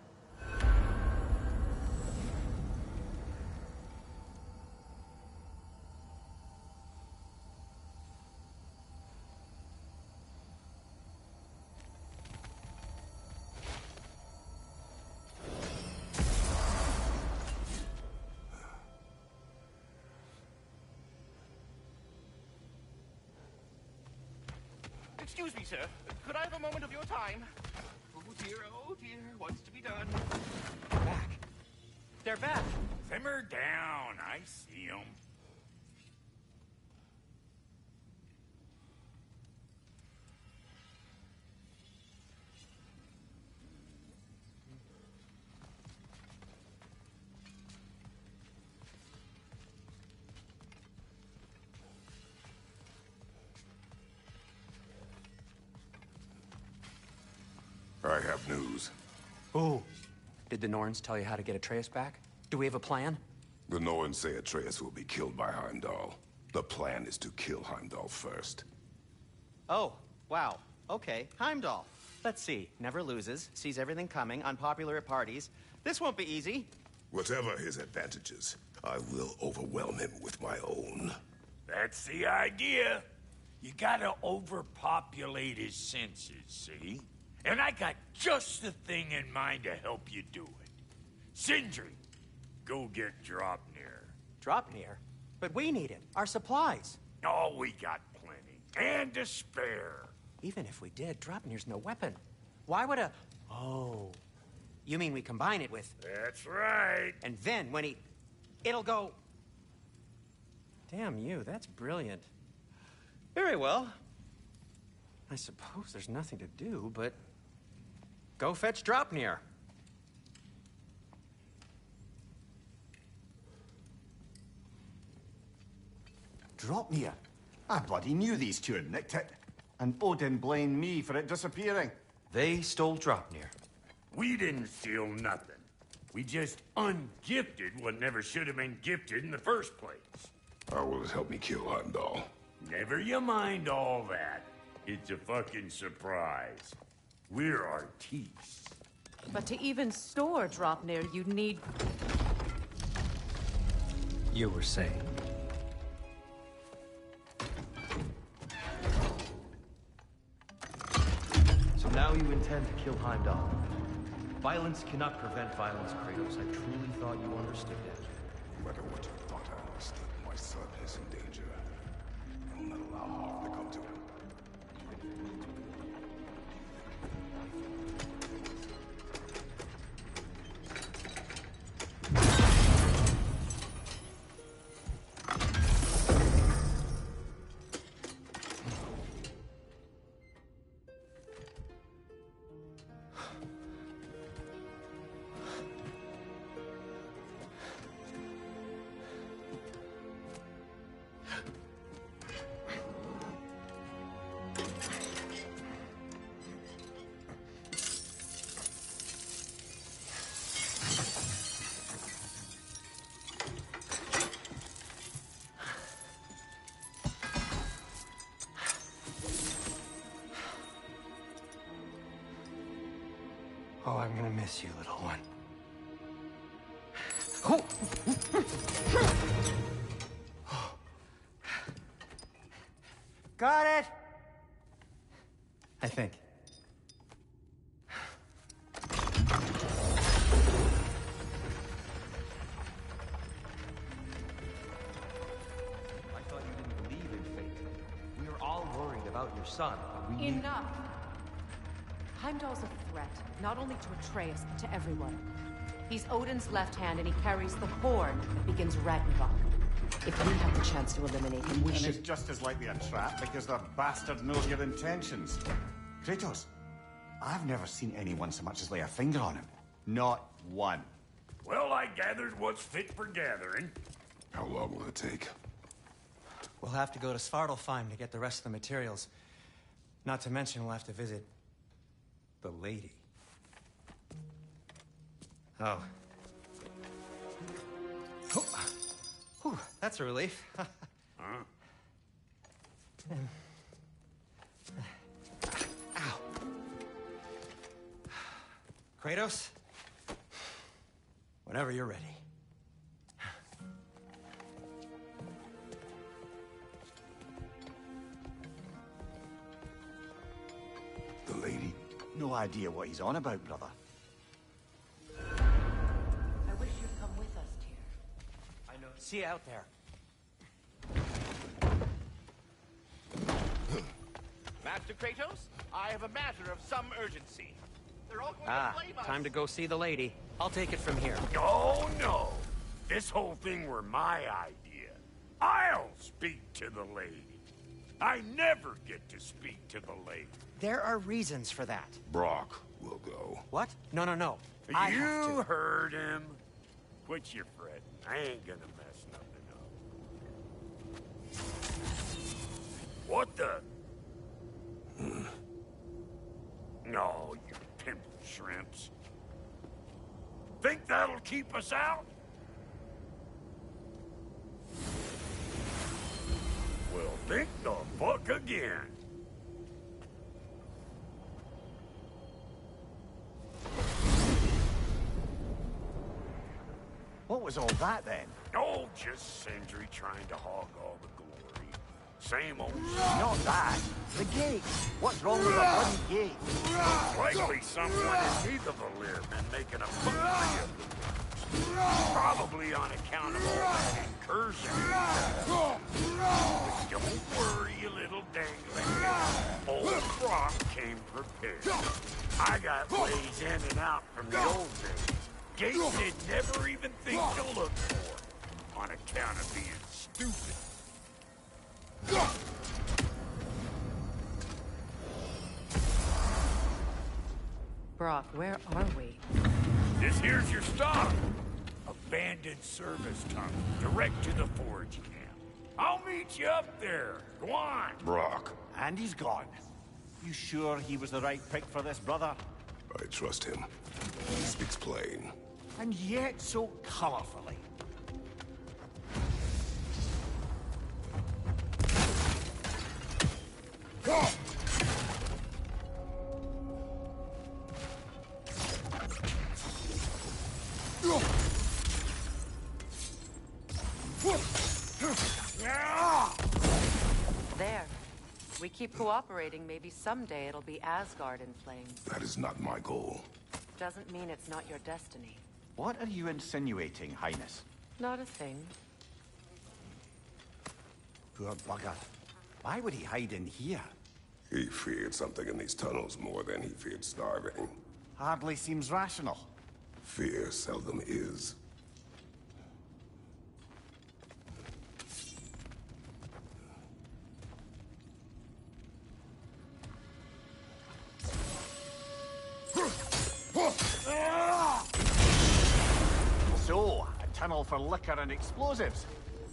[SPEAKER 7] Excuse me, sir. Could I have a moment of your time? Oh dear, what's to be done?
[SPEAKER 13] Back. They're back.
[SPEAKER 12] Simmer down. I see them.
[SPEAKER 3] I have news.
[SPEAKER 13] Oh. Did the Norns tell you how to get Atreus back? Do we have a plan?
[SPEAKER 3] The Norns say Atreus will be killed by Heimdall. The plan is to kill Heimdall first.
[SPEAKER 15] Oh, wow. Okay, Heimdall. Let's see. Never loses, sees everything coming, unpopular at parties. This won't be easy.
[SPEAKER 3] Whatever his advantages, I will overwhelm him with my own.
[SPEAKER 12] That's the idea. You gotta overpopulate his senses, see? And I got just the thing in mind to help you do it. Sindri, go get Draupnir.
[SPEAKER 15] Draupnir? But we need it. Our supplies.
[SPEAKER 12] Oh, we got plenty. And to spare.
[SPEAKER 15] Even if we did, Draupnir's no weapon. Why would a... Oh. You mean we combine it with...
[SPEAKER 12] That's right.
[SPEAKER 15] And then when he... It'll go... Damn you, that's brilliant. Very well. I suppose there's nothing to do, but... Go fetch Draupnir.
[SPEAKER 2] Draupnir? I bloody knew these two had nicked it. And Odin blamed me for it disappearing.
[SPEAKER 13] They stole Draupnir.
[SPEAKER 12] We didn't steal nothing. We just ungifted what never should have been gifted in the first place.
[SPEAKER 3] How will it help me kill Heimdall?
[SPEAKER 12] Never you mind all that. It's a fucking surprise. We're artistes.
[SPEAKER 4] But to even store Draupnir, you'd need...
[SPEAKER 13] You were saying?
[SPEAKER 15] It
[SPEAKER 16] you intend to kill Heimdall? Violence cannot prevent violence, Kratos. I truly thought you understood that.
[SPEAKER 3] No matter what you thought I understood, my son is in danger. I will not allow harm to come to him.
[SPEAKER 15] Oh, I'm gonna miss you, little one. Oh. Got it! I think.
[SPEAKER 16] I thought you didn't believe in fate. We were all worried about your son. But we
[SPEAKER 4] Enough! Heimdall's a threat, not only to Atreus, but to everyone. He's Odin's left hand, and he carries the horn that begins Ragnarok. If we have the chance to eliminate him, we
[SPEAKER 2] and
[SPEAKER 4] should...
[SPEAKER 2] it's just as likely a trap because the bastard knows your intentions. Kratos, I've never seen anyone so much as lay a finger on him. Not one.
[SPEAKER 12] Well, I gathered what's fit for gathering.
[SPEAKER 3] How long will it take?
[SPEAKER 15] We'll have to go to Svartalfheim to get the rest of the materials. Not to mention we'll have to visit the lady. Oh. Oh. Whew, that's a relief.
[SPEAKER 12] Huh?
[SPEAKER 15] Ow. Kratos? Whenever you're ready.
[SPEAKER 3] The lady?
[SPEAKER 2] No idea what he's on about, brother.
[SPEAKER 4] I wish you'd come with us, Tyr.
[SPEAKER 15] I know. See you out there.
[SPEAKER 7] Master Kratos, I have a matter of some urgency. They're all going to blame us.
[SPEAKER 15] Time to go see the lady. I'll take it from here.
[SPEAKER 12] Oh, no. This whole thing were my idea. I'll speak to the lady. I never get to speak to the lady.
[SPEAKER 15] There are reasons for that.
[SPEAKER 3] Brock will go.
[SPEAKER 15] What? No.
[SPEAKER 12] You heard him. Quit your fretting. I ain't gonna mess nothing up. What the? No, you pimp shrimps. Think that'll keep us out? Well, think the fuck again.
[SPEAKER 2] What was all that then?
[SPEAKER 12] Oh, just Sindri trying to hog all the glory. Same old shit.
[SPEAKER 2] Not that. The gate. What's wrong with the bloody gate?
[SPEAKER 12] Likely someone in need of a live and making a fuckery of the works. Probably on account of all that incursion. But don't worry, you little dangling. Old Brock came prepared. I got ways in and out from the old days. Gates did never even think to look for, on account of being stupid.
[SPEAKER 4] Brock, where are we?
[SPEAKER 12] This here's your stop. Abandoned service tunnel, direct to the forge camp. I'll meet you up there. Go on.
[SPEAKER 3] Brock.
[SPEAKER 2] And he's gone. You sure he was the right pick for this, brother?
[SPEAKER 3] I trust him. He speaks plain.
[SPEAKER 2] And yet so colorfully.
[SPEAKER 4] There. We keep cooperating, maybe someday it'll be Asgard in flames.
[SPEAKER 3] That is not my goal.
[SPEAKER 4] Doesn't mean it's not your destiny.
[SPEAKER 6] What are you insinuating, Highness?
[SPEAKER 4] Not a thing.
[SPEAKER 6] Poor bugger. Why would he hide in here?
[SPEAKER 3] He feared something in these tunnels more than he feared starving.
[SPEAKER 6] Hardly seems rational.
[SPEAKER 3] Fear seldom is.
[SPEAKER 6] So, a tunnel for liquor and explosives.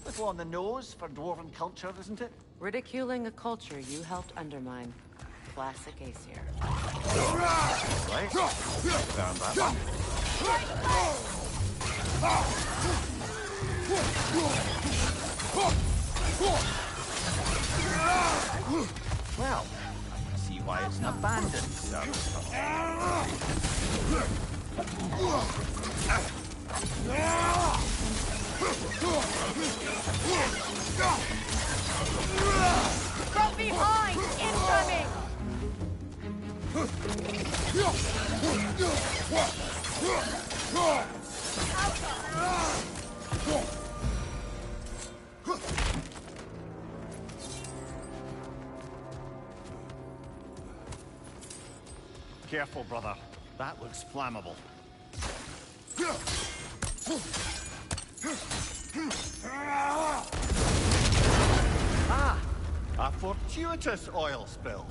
[SPEAKER 6] Little on the nose for dwarven culture, isn't it?
[SPEAKER 4] Ridiculing a culture you helped undermine. Classic Aesir.
[SPEAKER 6] Right. Found that one. Well, I can see why it's an abandoned service.
[SPEAKER 10] From behind! Incoming!
[SPEAKER 6] Careful, brother. That looks flammable. Ah! A fortuitous oil spill.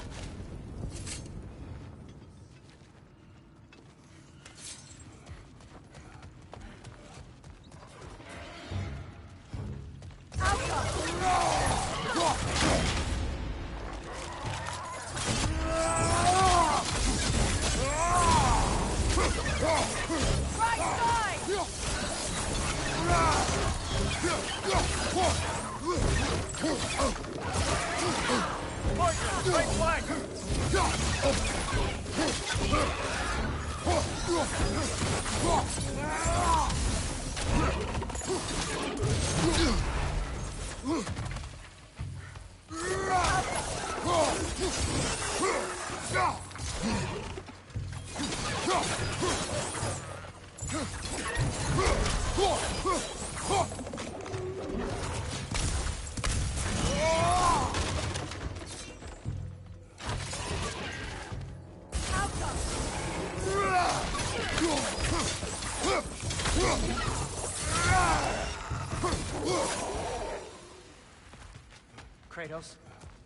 [SPEAKER 15] Kratos?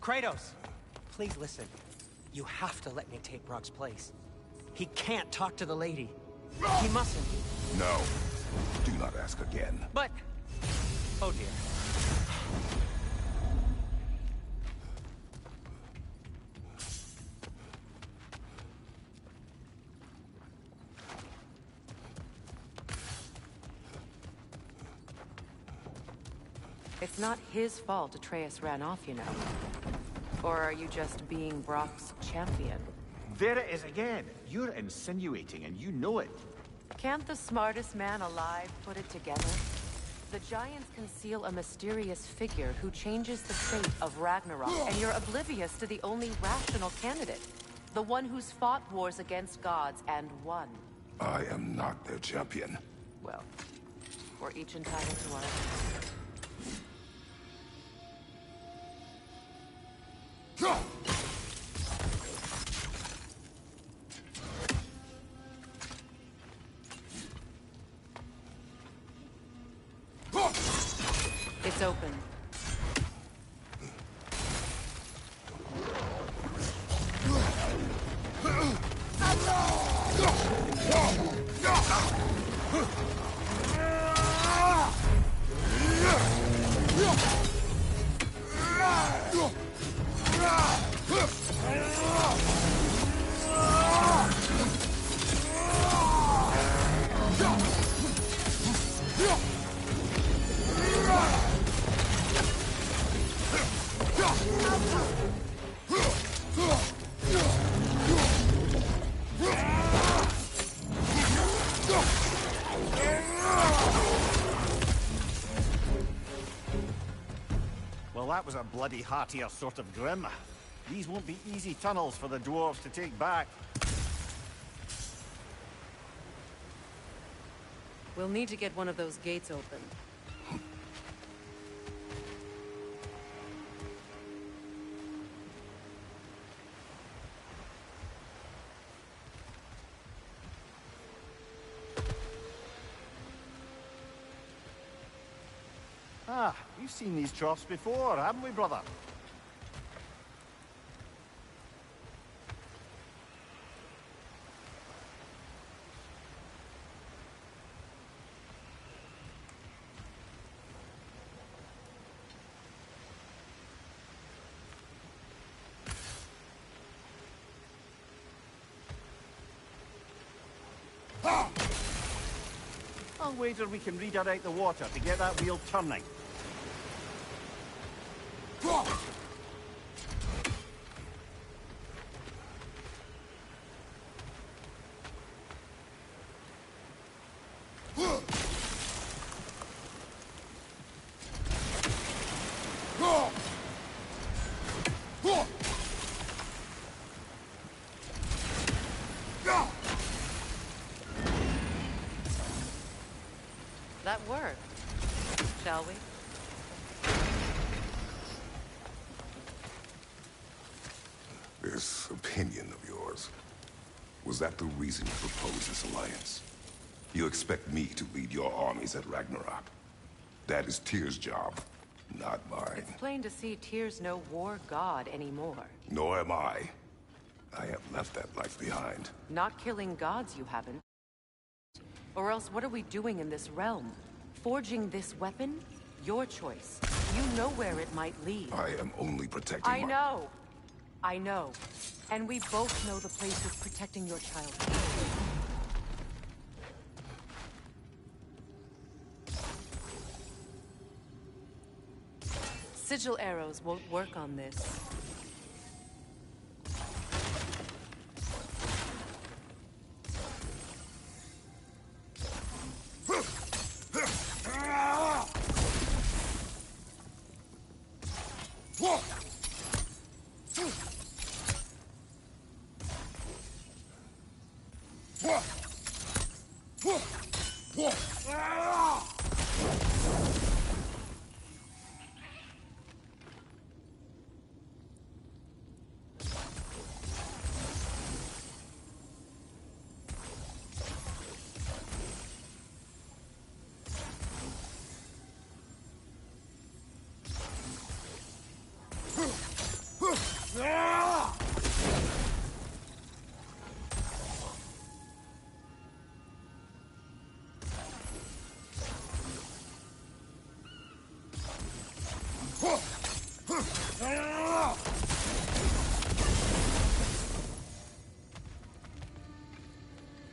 [SPEAKER 15] Kratos! Please listen. You have to let me take Brock's place. He can't talk to the lady. He mustn't.
[SPEAKER 3] No. Do not ask again.
[SPEAKER 15] But... Oh dear.
[SPEAKER 4] It's not his fault Atreus ran off, you know. Or are you just being Brock's champion?
[SPEAKER 6] There it is again. You're insinuating and you know it.
[SPEAKER 4] Can't the smartest man alive put it together? The Giants conceal a mysterious figure who changes the fate of Ragnarok, and you're oblivious to the only rational candidate. The one who's fought wars against gods and won.
[SPEAKER 3] I am not their champion.
[SPEAKER 4] Well, we're each entitled to ours. It's open.
[SPEAKER 6] Well, that was a bloody heartier sort of grim. These won't be easy tunnels for the dwarves to take back.
[SPEAKER 4] We'll need to get one of those gates open.
[SPEAKER 6] Ah, we've seen these troughs before, haven't we, brother? I'll wager we can redirect the water to get that wheel turning.
[SPEAKER 4] That worked. Shall we?
[SPEAKER 3] This opinion of yours, was that the reason you proposed this alliance? You expect me to lead your armies at Ragnarok? That is Tyr's job, not mine.
[SPEAKER 4] It's plain to see Tyr's no war god anymore.
[SPEAKER 3] Nor am I. I have left that life behind.
[SPEAKER 4] Not killing gods, you haven't. Or else what are we doing in this realm? Forging this weapon? Your choice. You know where it might lead.
[SPEAKER 3] I am only protecting
[SPEAKER 4] I know. I know. And we both know the place is protecting your child. Sigil arrows won't work on this.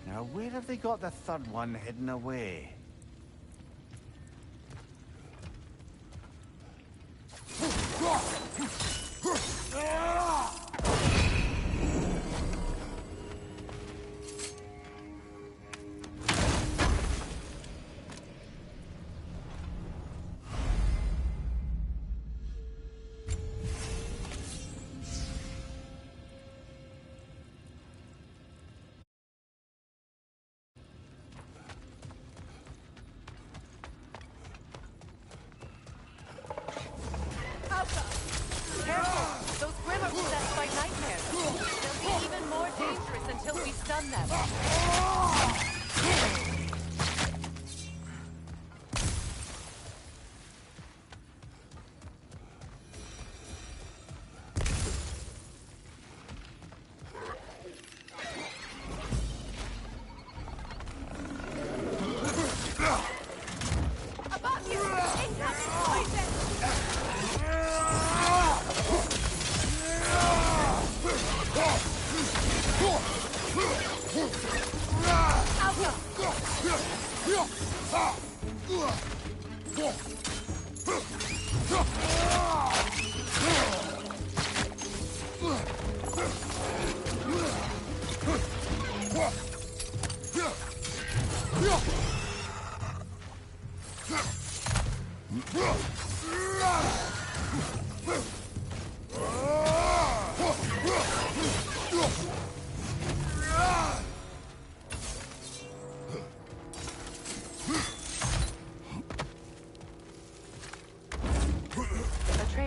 [SPEAKER 6] Now, where have they got the third one hidden away?
[SPEAKER 4] Careful! Those Grim are possessed by nightmares. They'll be even more dangerous until we stun them. Above you! Incoming poison!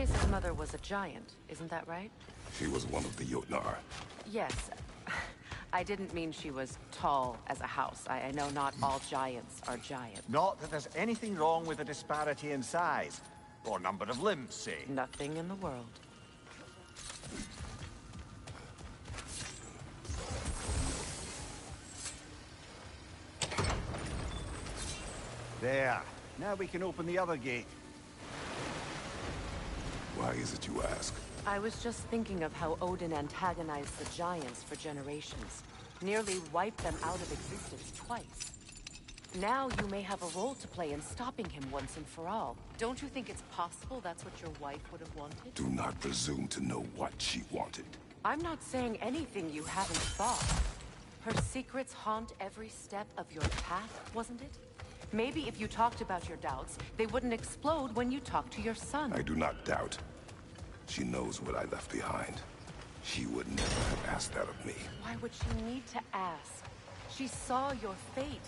[SPEAKER 4] Atreus' mother was a giant, isn't that right?
[SPEAKER 3] She was one of the Jotnar.
[SPEAKER 4] Yes. I didn't mean she was tall as a house. I know not all giants are giants.
[SPEAKER 6] Not that there's anything wrong with the disparity in size. Or number of limbs, say.
[SPEAKER 4] Nothing in the world.
[SPEAKER 6] There. Now we can open the other gate.
[SPEAKER 3] Why is it you ask?
[SPEAKER 4] I was just thinking of how Odin antagonized the giants for generations. Nearly wiped them out of existence twice. Now you may have a role to play in stopping him once and for all. Don't you think it's possible that's what your wife would have wanted?
[SPEAKER 3] Do not presume to know what she wanted.
[SPEAKER 4] I'm not saying anything you haven't thought. Her secrets haunt every step of your path, wasn't it? Maybe if you talked about your doubts, they wouldn't explode when you talked to your son.
[SPEAKER 3] I do not doubt. She knows what I left behind. She would never have asked that of me.
[SPEAKER 4] Why would she need to ask? She saw your fate.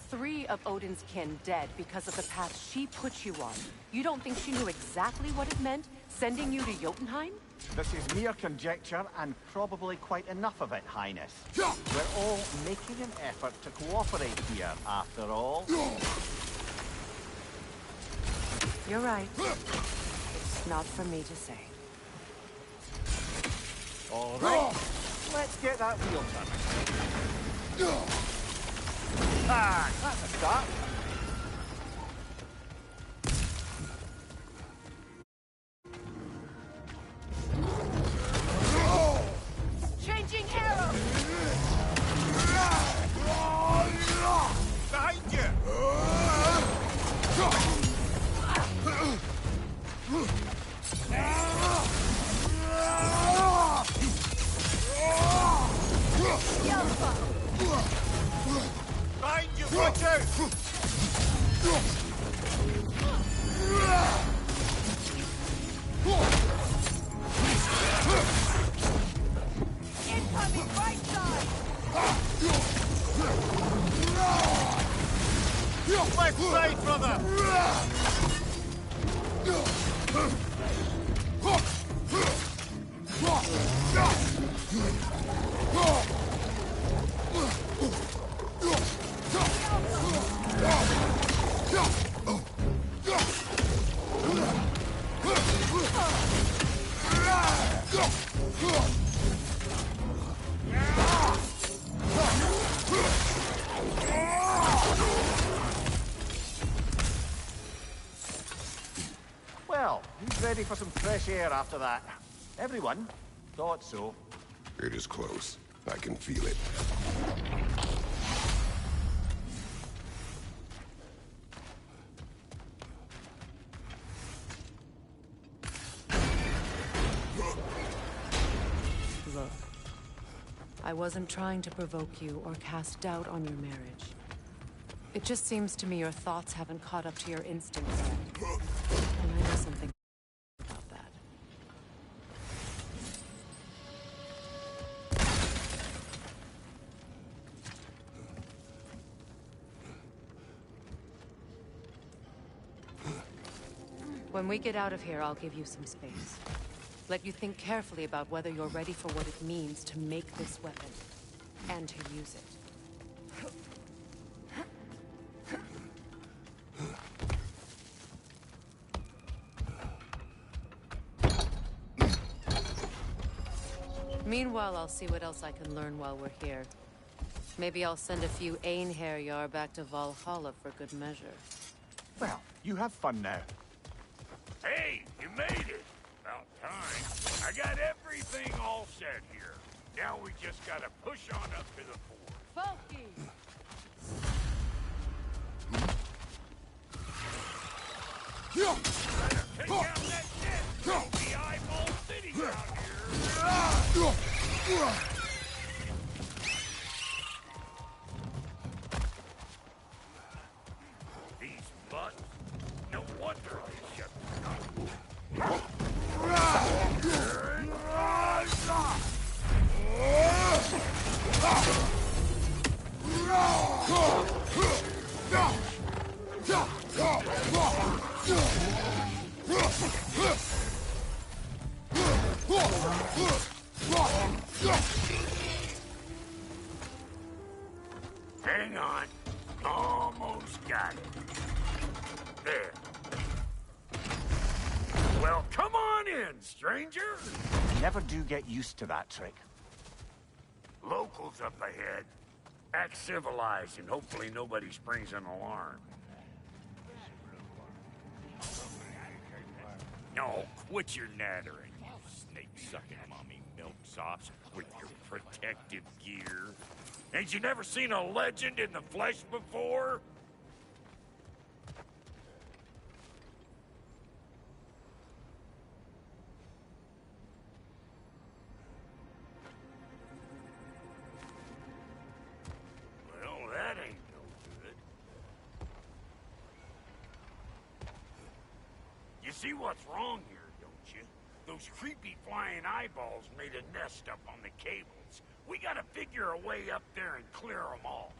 [SPEAKER 4] 3 of Odin's kin dead because of the path she put you on. You don't think she knew exactly what it meant, sending you to Jotunheim?
[SPEAKER 6] This is mere conjecture, and probably quite enough of it, Highness. We're all making an effort to cooperate here, after all.
[SPEAKER 4] You're right. It's not for me to say.
[SPEAKER 6] All right, let's get that wheel turning. Ah, that's a start.
[SPEAKER 10] Changing arrow!
[SPEAKER 6] Behind you! Behind you, watch out!
[SPEAKER 10] Incoming right side!
[SPEAKER 6] Left side, brother! Well, who's ready for some fresh air after that? Everyone? Thought so.
[SPEAKER 3] It is close. I can feel it.
[SPEAKER 4] Look, I wasn't trying to provoke you or cast doubt on your marriage. It just seems to me your thoughts haven't caught up to your instincts yet. And I know something about that. When we get out of here, I'll give you some space. Let you think carefully about whether you're ready for what it means to make this weapon, and to use it. Meanwhile, I'll see what else I can learn while we're here. Maybe I'll send a few Einherjar back to Valhalla for good measure.
[SPEAKER 6] Well, you have fun now.
[SPEAKER 12] Hey, you made it! About time. I got everything all set here. Now we just gotta push on up to the fort.
[SPEAKER 10] Bulky!
[SPEAKER 12] Better take out that shit! There'll be eyeball city out here! These butts? No wonder they shut Hang on. Almost got it. There. Well, come on in, stranger.
[SPEAKER 6] I never do get used to that trick.
[SPEAKER 12] Locals up ahead. Act civilized and hopefully nobody springs an alarm. No, quit your nattering, you snake-sucking mommy milksops with your protective gear. Ain't you never seen a legend in the flesh before? Well, that ain't no good. You see what's wrong here, don't you? Those creepy flying eyeballs made a nest up on the cables. We gotta figure a way up there and clear them all.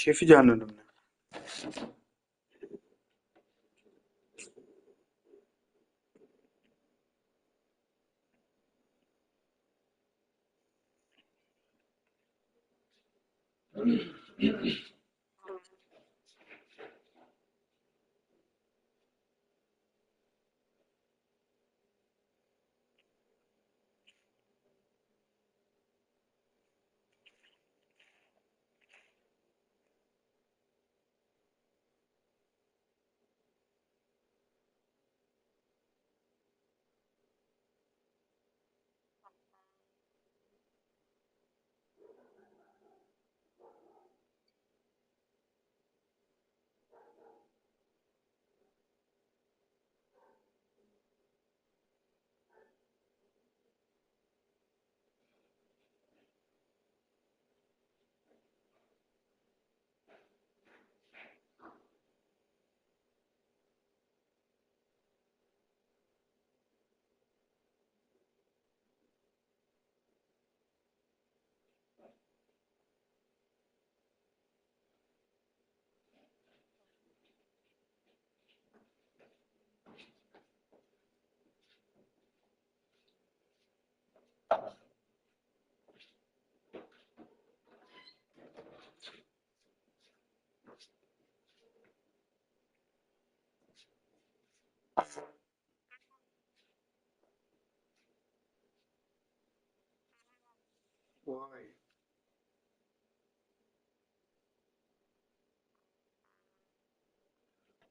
[SPEAKER 17] شايف جانا Why?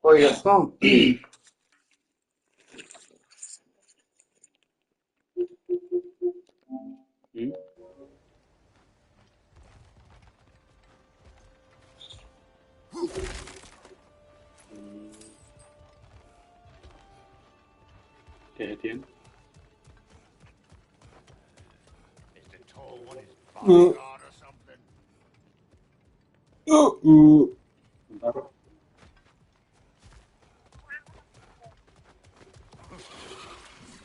[SPEAKER 17] Oh, yes, no. Dead in.
[SPEAKER 12] Is the tall one his bodyguard or something?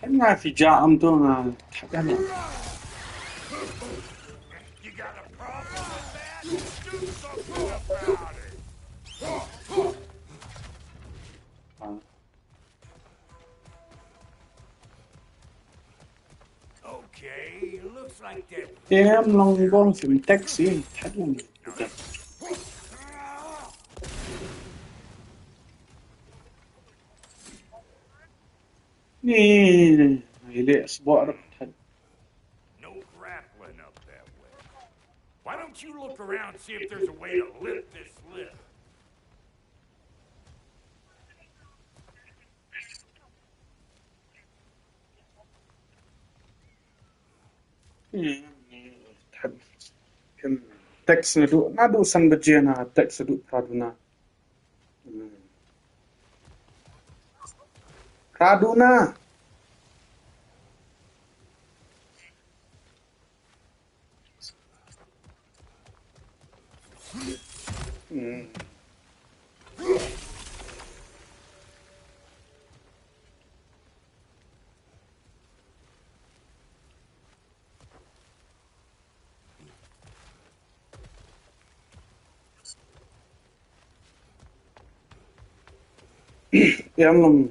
[SPEAKER 17] أنا في جاء أمدونا تحدنا.
[SPEAKER 12] You got a problem with that? Do something about it! Okay, looks like that.
[SPEAKER 17] Em long bom phim taxi تحدنا. نيه إلى أسبوع ربط.
[SPEAKER 12] No grappling up that way. Why don't you look around, see if there's a way to lift this lift?
[SPEAKER 17] تحد كم tax nado san bajiana tax nado praduna. Praduna. يلا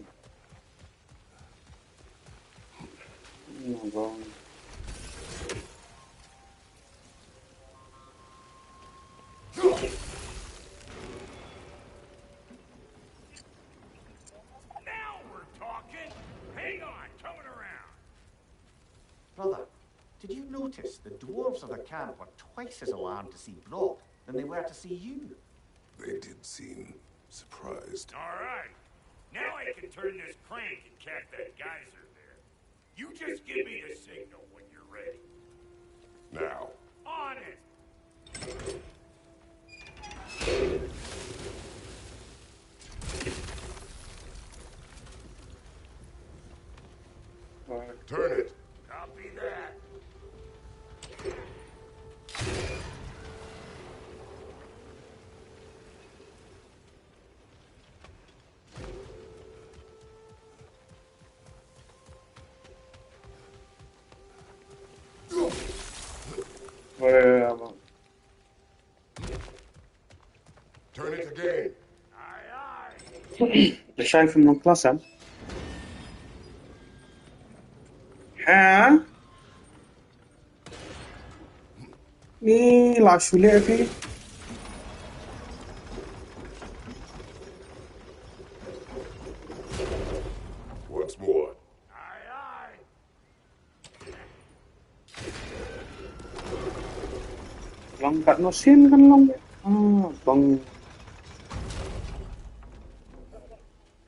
[SPEAKER 12] Now we're talking! Hang on, coming around!
[SPEAKER 18] Brother, did you notice the dwarves of the camp were twice as alarmed to see Brock than they were to see you?
[SPEAKER 3] They did seem surprised.
[SPEAKER 12] All right. Now I I can turn this crank and catch that geyser there. You just give me the signal when you're ready.
[SPEAKER 3] Now.
[SPEAKER 12] On it!
[SPEAKER 3] Turn it.
[SPEAKER 12] Copy that. Turn it again.
[SPEAKER 17] مش شايف من القسم ها مين شو لعبي
[SPEAKER 3] Once more.
[SPEAKER 17] Long kat no sin kan long bang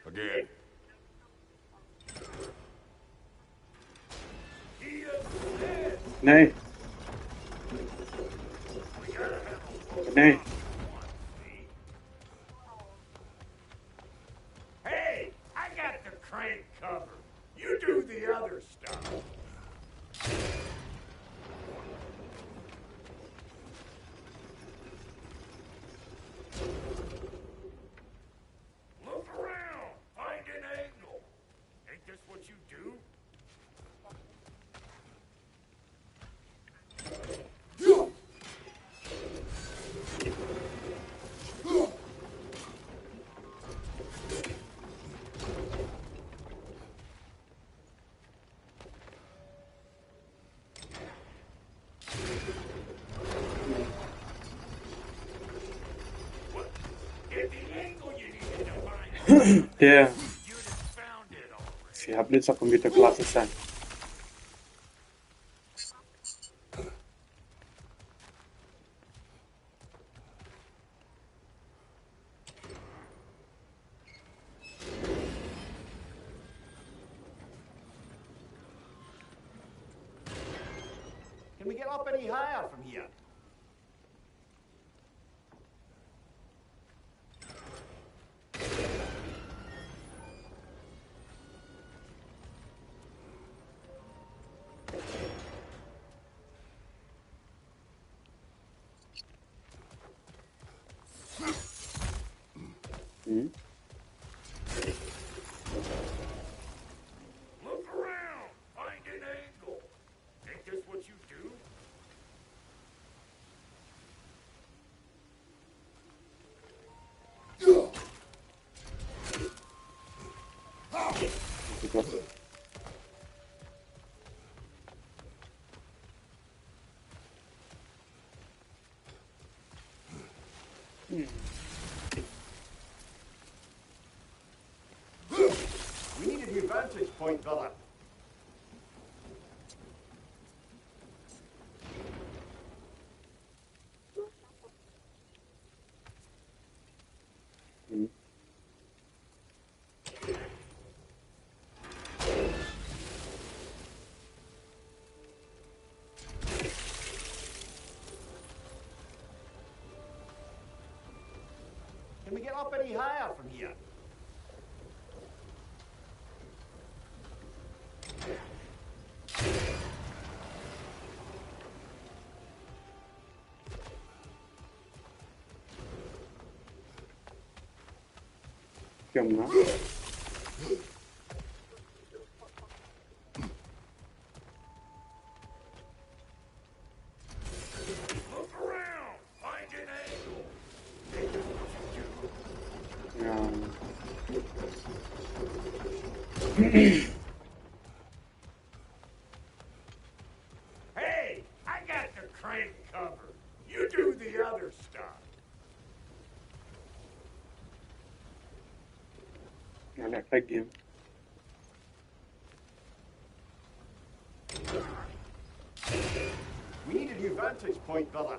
[SPEAKER 3] Again.
[SPEAKER 17] này này
[SPEAKER 12] Hey, I got the crank covered. You do the other stuff. Look around. Find an angle. Ain't this what you do?
[SPEAKER 17] yeah Sie haben jetzt auch Computer Classes sein
[SPEAKER 18] Can we get up any higher from here?
[SPEAKER 12] Look around. Find an angle. Ain't this what you do?
[SPEAKER 18] We need a new vantage point, brother. Can we get up any higher from here?
[SPEAKER 17] Темно.
[SPEAKER 12] Look around. Find an angle. Hey, I got the crank covered. You do the other stuff.
[SPEAKER 17] يعني أحتاج
[SPEAKER 18] We need a new vantage point, brother.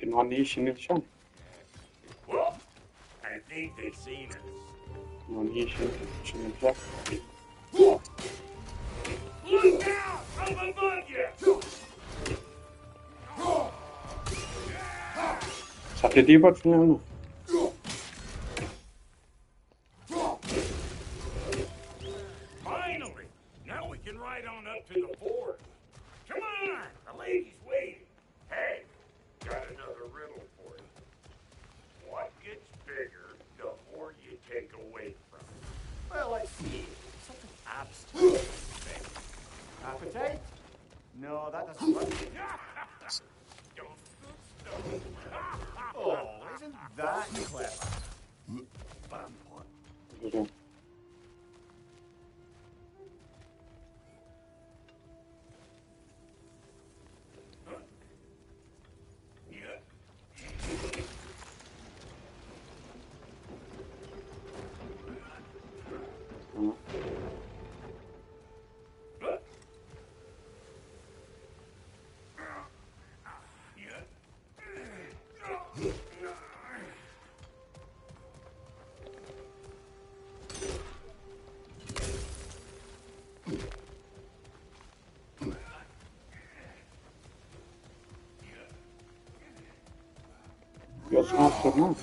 [SPEAKER 17] Invasion için.
[SPEAKER 12] Well, I think they've seen us.
[SPEAKER 17] Invasion için.
[SPEAKER 12] Look out! From above you!
[SPEAKER 17] Satu di bot sebenarnya.
[SPEAKER 12] Finally! Now we can ride on up to the fort. Come on! The lady's waiting. Hey, got another riddle for you. What gets bigger the more you take away from it?
[SPEAKER 18] Well, let's see. Something abstract. Appetite? No, that doesn't work. Oh, isn't that clever?
[SPEAKER 17] Jag smakar den.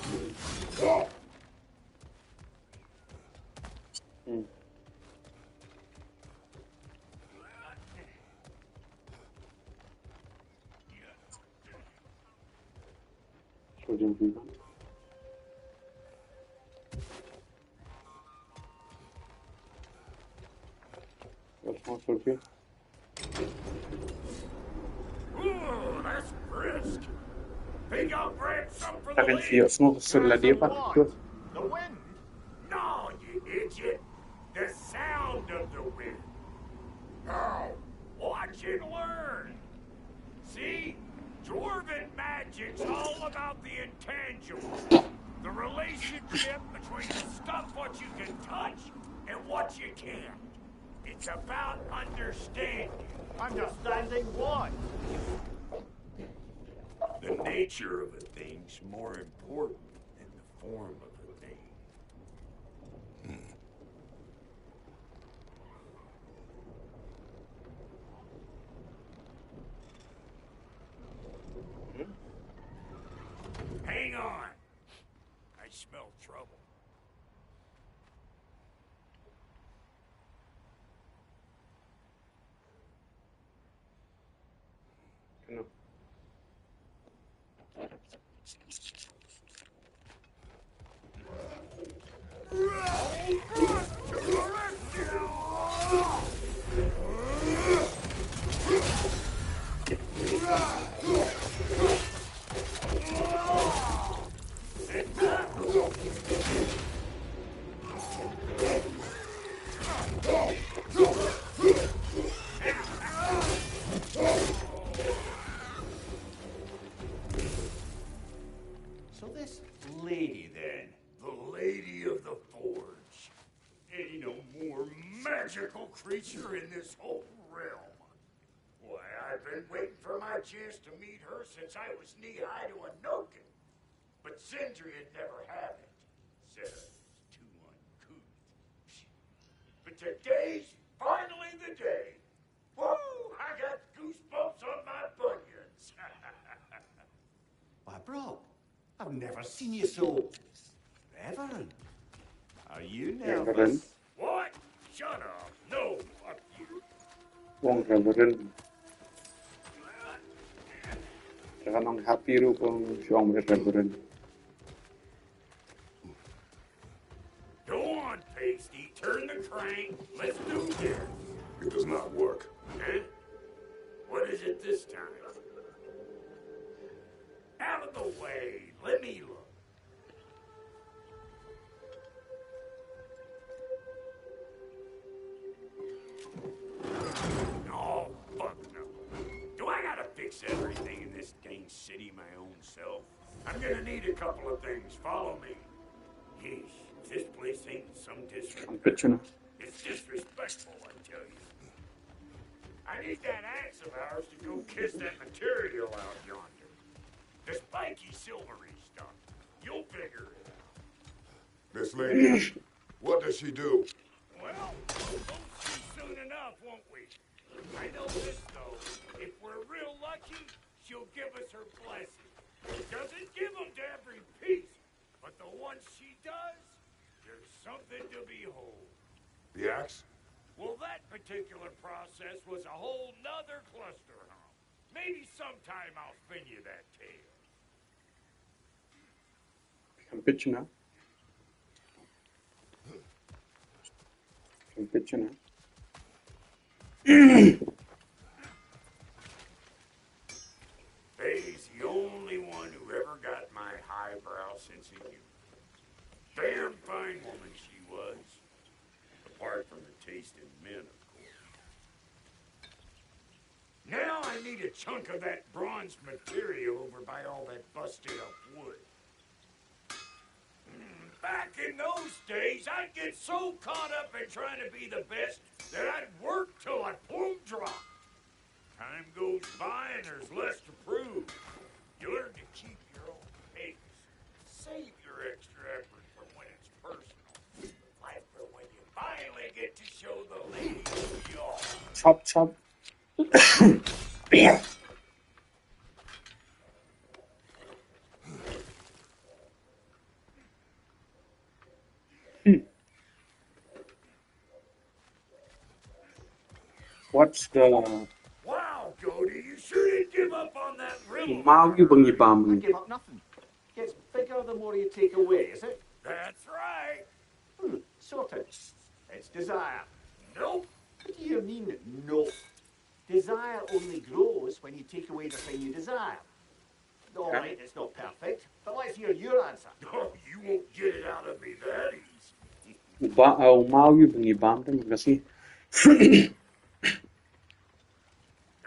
[SPEAKER 17] Så den blir. Jag smakar det.
[SPEAKER 12] Ooh, that's brisk. Think I'll grab some for the
[SPEAKER 17] Tak kan
[SPEAKER 12] lady?
[SPEAKER 17] siap semua sebelah dia pak.
[SPEAKER 12] The wind? No, you idiot. The sound of the wind. Oh, watch and learn. See? Dwarven magic's all about the intangible. The relationship between the stuff what you can touch and what you can't. It's about understanding.
[SPEAKER 18] Understanding what?
[SPEAKER 12] The nature of a thing's more important than the form of a thing. Hang on. I smell trouble.
[SPEAKER 17] No.
[SPEAKER 12] So this lady then, the Lady of the Forge, ain't no more magical creature in this whole realm. Why, I've been waiting for my chance to meet her since I was knee-high to a Noken. But Sindri had never had it. Said I was too uncouth. But today's finally the day. Woo! I got goosebumps on my bunions.
[SPEAKER 18] Why, bro, I've never seen you so reverent. Are you nervous?
[SPEAKER 12] What? Shut up. No, fuck you.
[SPEAKER 17] Wong reverend. Jangan ang happy rupang siyang reverend.
[SPEAKER 12] Go on, Pasty. Turn the crank. Let's do this.
[SPEAKER 3] It does not work.
[SPEAKER 12] Eh? What is it this time? Out of the way. Let me look. No, fuck no. Do I gotta fix everything in this dang city my own self? I'm gonna need a couple of things. Follow me. Yeesh, this place ain't some disrespect. It's disrespectful. I need that axe of ours to go kiss that material out yonder. The spiky silvery stuff. You'll figure it out.
[SPEAKER 3] This lady, what does she do?
[SPEAKER 12] Well, we'll see soon enough, won't we? I know this, though. If we're real lucky, she'll give us her blessing. Doesn't give them to every piece, but the ones she does, there's something to behold.
[SPEAKER 3] The axe?
[SPEAKER 12] Well, that particular process was a whole nother cluster hump. Maybe sometime I'll spin you that tale.
[SPEAKER 17] Can picture now. Can picture now.
[SPEAKER 12] He's the only one who ever got my highbrow sense of humor. Damn fine woman she was. Apart from the taste in men, of course. Now I need a chunk of that bronze material over by all that busted up wood. Back in those days, I'd get so caught up in trying to be the best that I'd work till I plumb dropped. Time goes by and there's less to prove. You learn to keep your own pace. Save your extra effort for when it's personal. Like for when you finally get to show the ladies who you are.
[SPEAKER 17] Chop, chop. Yeah. What's the
[SPEAKER 12] Wow, Cody, you sure did give up on that riddle.
[SPEAKER 17] mau you bang you
[SPEAKER 18] I
[SPEAKER 17] bum?
[SPEAKER 18] give up nothing. Gets bigger the more you take away, is it?
[SPEAKER 12] That's right.
[SPEAKER 18] Sorted. It's desire.
[SPEAKER 12] Nope.
[SPEAKER 18] What do you mean, no? Desire only grows when you take away the thing you desire. All right, it's not perfect, but let's hear your answer.
[SPEAKER 12] Oh, you won't get it out of me that easy.
[SPEAKER 17] Mau you bang you bum? Terima kasih.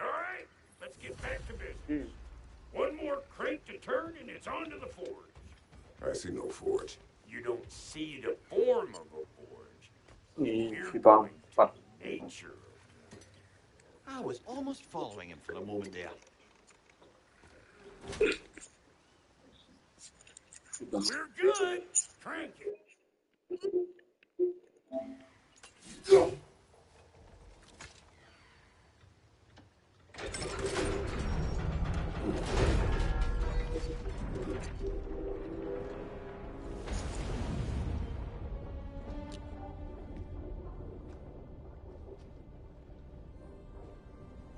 [SPEAKER 12] All right, let's get back to business. One more crate to turn and it's on to the forge.
[SPEAKER 3] I see no forge.
[SPEAKER 12] You don't see the form of a forge.
[SPEAKER 17] You're going to
[SPEAKER 12] nature.
[SPEAKER 18] I was almost following him for a moment there.
[SPEAKER 12] We're good. Crank it.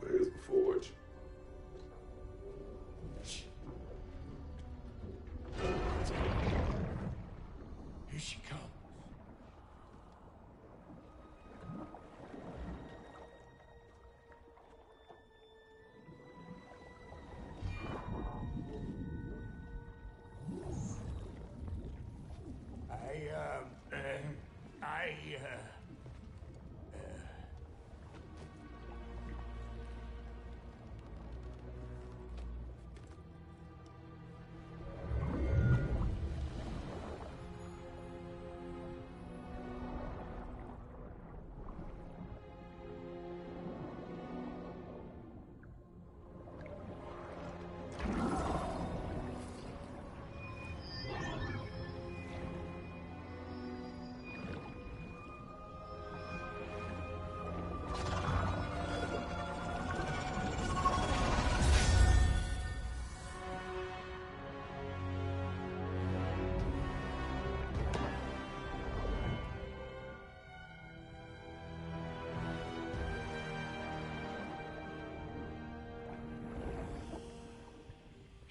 [SPEAKER 3] Where's the forge?
[SPEAKER 12] Here she comes.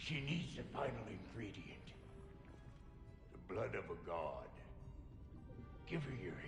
[SPEAKER 12] She needs the final ingredient. The blood of a god. Give her your hand.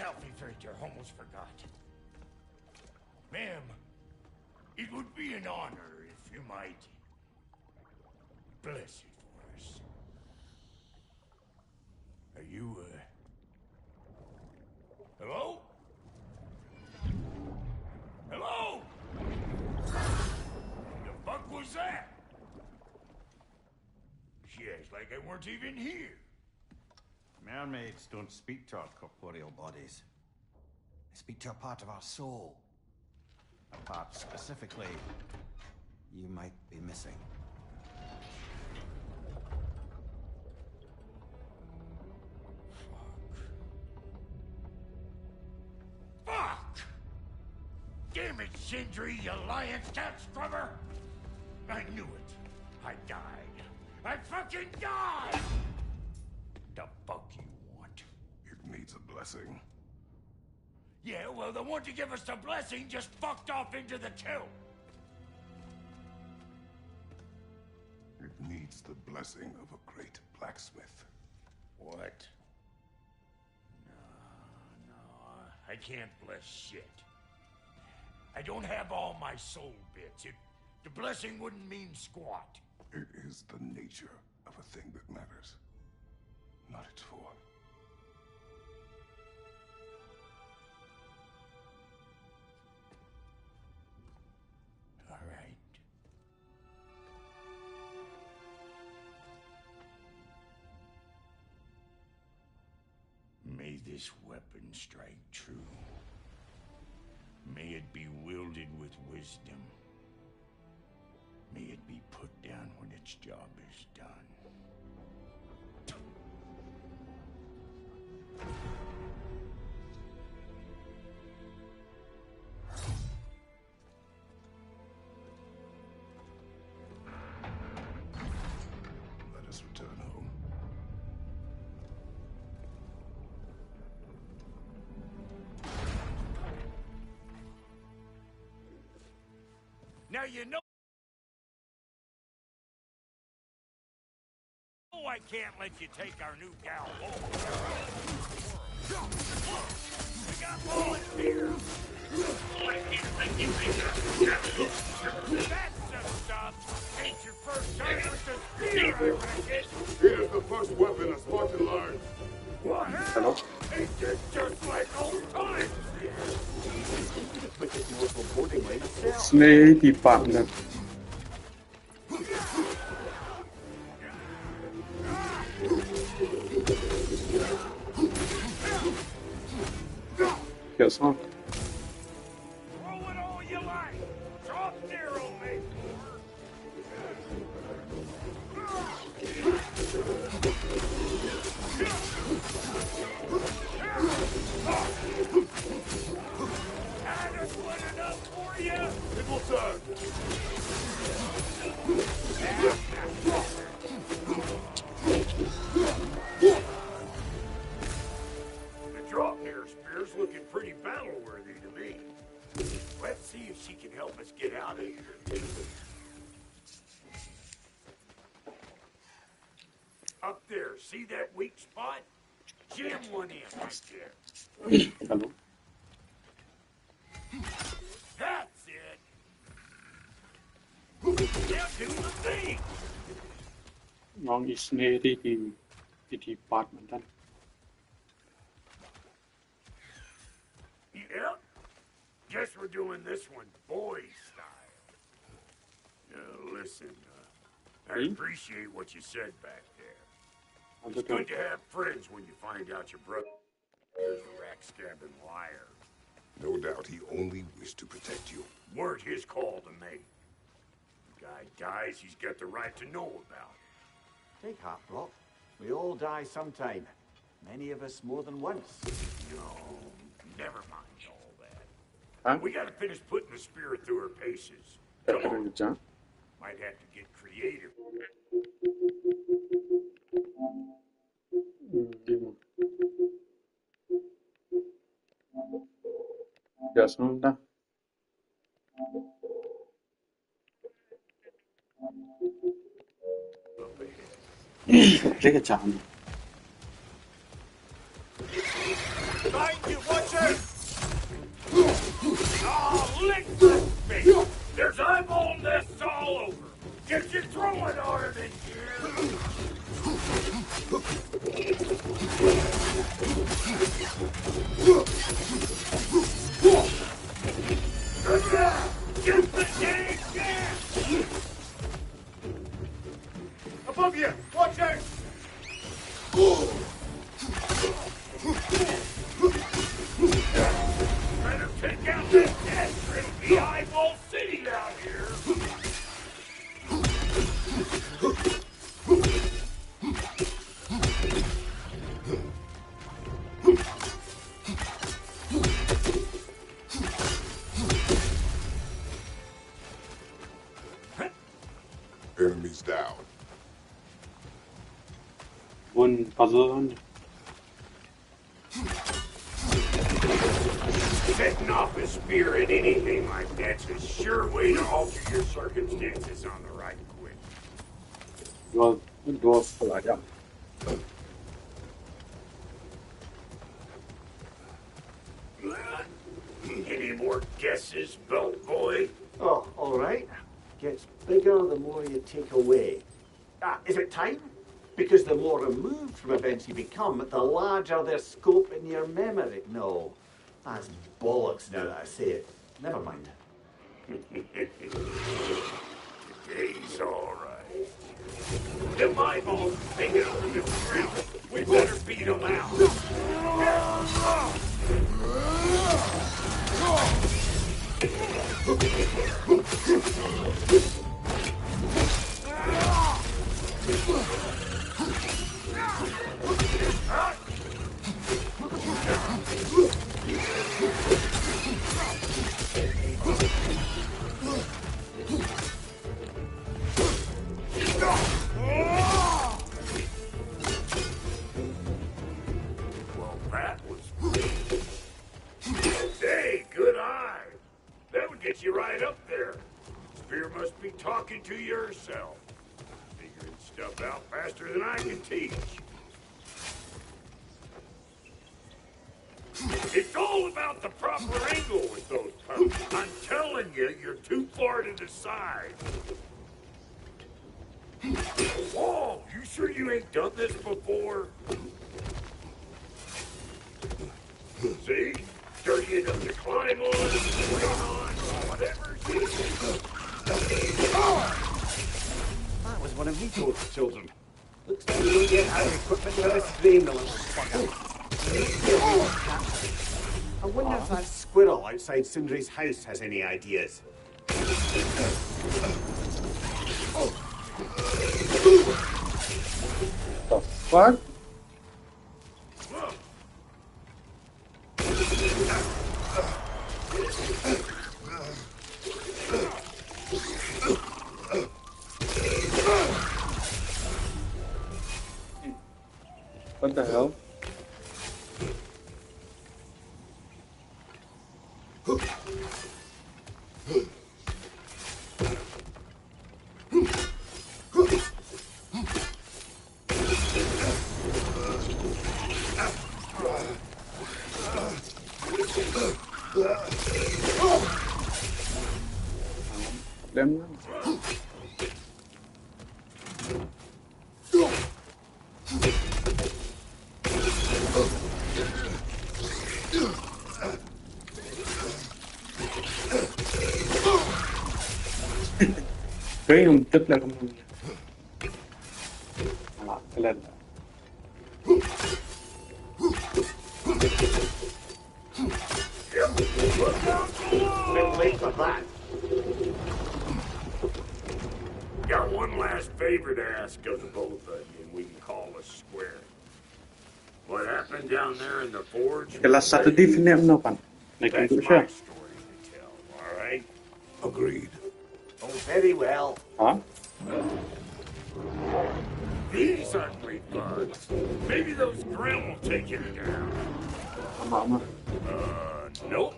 [SPEAKER 12] selfie filter, almost forgot. Ma'am, it would be an honor if you might bless it for us. Are you, hello? Hello? The fuck was that? She acts like I weren't even here.
[SPEAKER 6] Mermaids don't speak to our corporeal bodies. They speak to a part of our soul. A part specifically you might be missing.
[SPEAKER 12] Fuck! Damn it, Sindri, you lion cat scrubber! I knew it. I died. I fucking died! The fuck you want?
[SPEAKER 3] It needs a blessing.
[SPEAKER 12] Yeah, well, the one to give us the blessing just fucked off into the tomb.
[SPEAKER 3] It needs the blessing of a great blacksmith.
[SPEAKER 12] What? No, I can't bless shit. I don't have all my soul bits. The blessing wouldn't mean squat.
[SPEAKER 3] It is the nature of a thing that matters, not its form.
[SPEAKER 12] All right. May this weapon strike true. May it be wielded with wisdom. May it be put down when its job is done.
[SPEAKER 3] Let us return home.
[SPEAKER 12] Now you know I can't let you take our new gal home. We got bullets here. That's the stuff. Ain't your first time with the spear, I reckon.
[SPEAKER 3] It is the first weapon a Spartan learned.
[SPEAKER 12] What hell? Ain't this just like old times?
[SPEAKER 17] Sngi partner. Kiểu sao?
[SPEAKER 12] Throw it all you like. Drop zero, mate. That is good enough for you.
[SPEAKER 3] It will serve.
[SPEAKER 12] The Draupnir spear's looking pretty battle-worthy to me. Let's see if she can help us get out of here. Up there, see that weak spot? Jam one in right there.
[SPEAKER 17] Hello.
[SPEAKER 12] That's it. Now do the thing.
[SPEAKER 17] น้องอีสเนที่ทีปาร์ตเหมือนกัน
[SPEAKER 12] Yep. Guess we're doing this one boy style. Listen, I appreciate what you said back there. It's good to have friends when you find out your brother's a rack-scabbing liar.
[SPEAKER 3] No doubt he only wished to protect you.
[SPEAKER 12] Weren't his call to make. The guy dies, he's got the right to know about it.
[SPEAKER 18] Take heart, Brock. We all die sometime. Many of us more than once.
[SPEAKER 12] No, never mind all that.
[SPEAKER 17] Huh?
[SPEAKER 12] We gotta finish putting the spirit through her paces.
[SPEAKER 17] Come
[SPEAKER 12] Come on.
[SPEAKER 17] on.
[SPEAKER 12] Might have to get creative.
[SPEAKER 17] Giờ xong ta. Rất là chán.
[SPEAKER 12] Mind you, what lick my face. There's eyeball nests all over. Get your throwing arm in here. Get the dang gas!
[SPEAKER 18] Above you! Watch out!
[SPEAKER 12] Better take out that gas, or it'll be eyeball city out here.
[SPEAKER 3] Enemies down.
[SPEAKER 17] One puzzle.
[SPEAKER 12] Setting off a spear at anything like that's a sure way to alter your circumstances on the right quick.
[SPEAKER 17] Dua sekolah jam.
[SPEAKER 12] Any more guesses, belt boy?
[SPEAKER 18] Oh, all right. Gets bigger the more you take away. Is it time? Because the more removed from events you become, the larger their scope in your memory. No, that's bollocks now that I say it. Never mind.
[SPEAKER 12] Today's all right. Them eyeballs hanging over the ground. We better beat them out. Well, that was... Hey, good eye. That would get you right up there. Spear must be talking to yourself. Figuring stuff out faster than I can teach. It's all about the proper angle with those pups. I'm telling you, you're too far to the side. Whoa, you sure you ain't done this before? See? Dirty enough to climb on, run on, whatever.
[SPEAKER 18] That was one of Vito's children. Looks like we don't get our equipment for this frame, the little fucker. I wonder if that squirrel outside Sindri's house has any ideas.
[SPEAKER 17] The fuck? What the hell? Them. Kayaknya untuk lah kamu. Malah kalian.
[SPEAKER 18] Been late for that.
[SPEAKER 12] Got one last favor to ask of the both of you, and we can call us square. What happened down there in the forge?
[SPEAKER 17] Kelas 1 div ni ano pan? Naik
[SPEAKER 12] That's
[SPEAKER 17] untuk
[SPEAKER 12] my
[SPEAKER 17] siya.
[SPEAKER 12] story to tell, all right?
[SPEAKER 3] Agreed.
[SPEAKER 18] Oh, very well.
[SPEAKER 17] Huh?
[SPEAKER 12] These ugly bugs. Maybe those grill will take him down.
[SPEAKER 17] Mama.
[SPEAKER 12] Nope.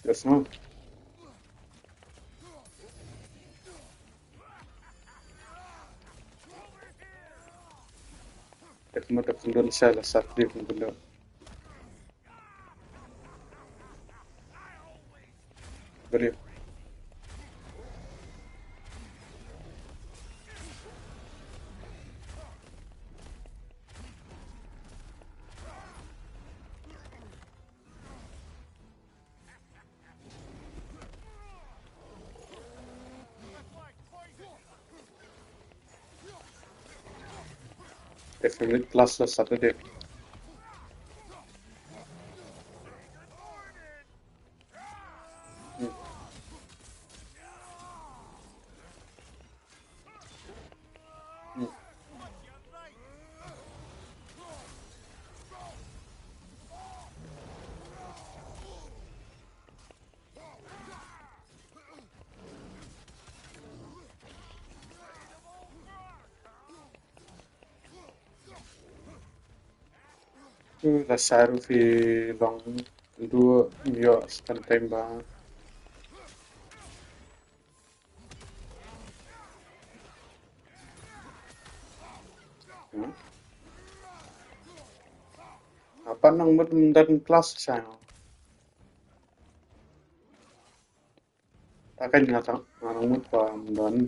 [SPEAKER 17] That's not. Tak mata kundal sala satri kundal. Beri. Definitely class lah Saturday. Rasaru fi long dua yo spend time ba. Apa nang mendan kelas saya? Takkan ngata nang mut pa mendan.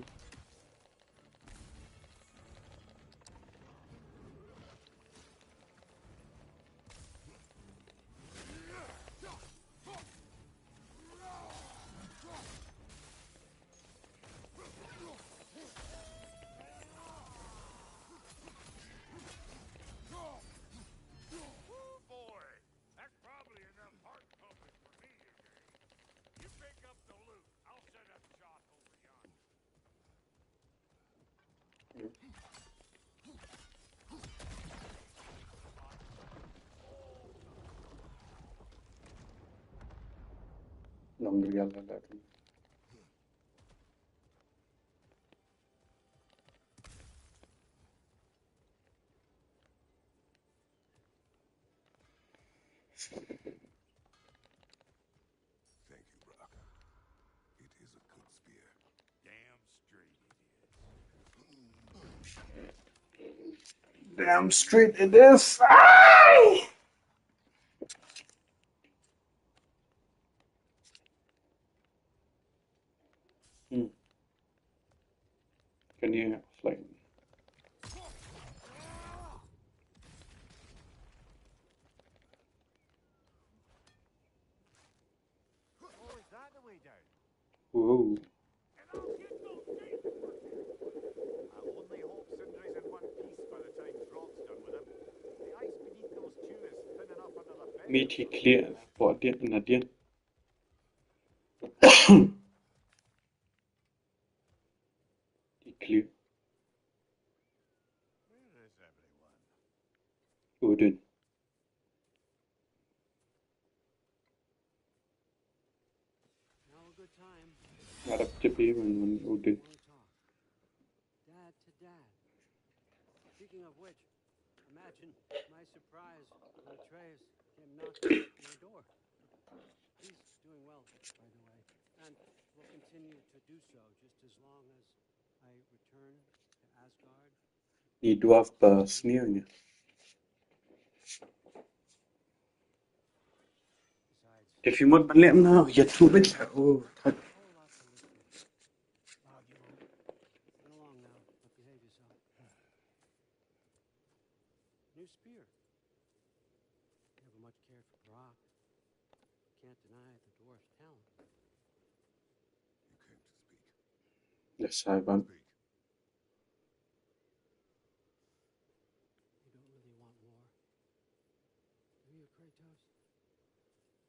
[SPEAKER 17] Long real lah.
[SPEAKER 3] Thank you, Brock. It is a good spear.
[SPEAKER 12] Damn straight it is.
[SPEAKER 17] Damn straight it is. Aye! Can you like?
[SPEAKER 12] Oh, is that the way down?
[SPEAKER 17] Whoa.
[SPEAKER 12] I only hope Sindri's in one piece by the time Brock's done with him. The ice beneath those two is thin enough under the bed.
[SPEAKER 17] Meaty clear for Nadian. Clear.
[SPEAKER 12] Where is everyone?
[SPEAKER 17] Odin.
[SPEAKER 19] Now a good time.
[SPEAKER 17] Got up to be when Odin.
[SPEAKER 19] Dad to dad. Speaking of which, imagine my surprise when Atreus came knocking at my door. He's doing well, by the way, and will continue to do so just as long as I return to Asgard.
[SPEAKER 17] Ni dwarf pa sneering. If you want to let him know, you're too big. Oh,
[SPEAKER 19] Oh, you won't. Run along now, but behave yourself. New spear. Never much cared for Brock. Can't deny the dwarf's talent.
[SPEAKER 3] You came to speak.
[SPEAKER 17] Yes, Ivan.
[SPEAKER 19] You don't really want war, do you, Kratos?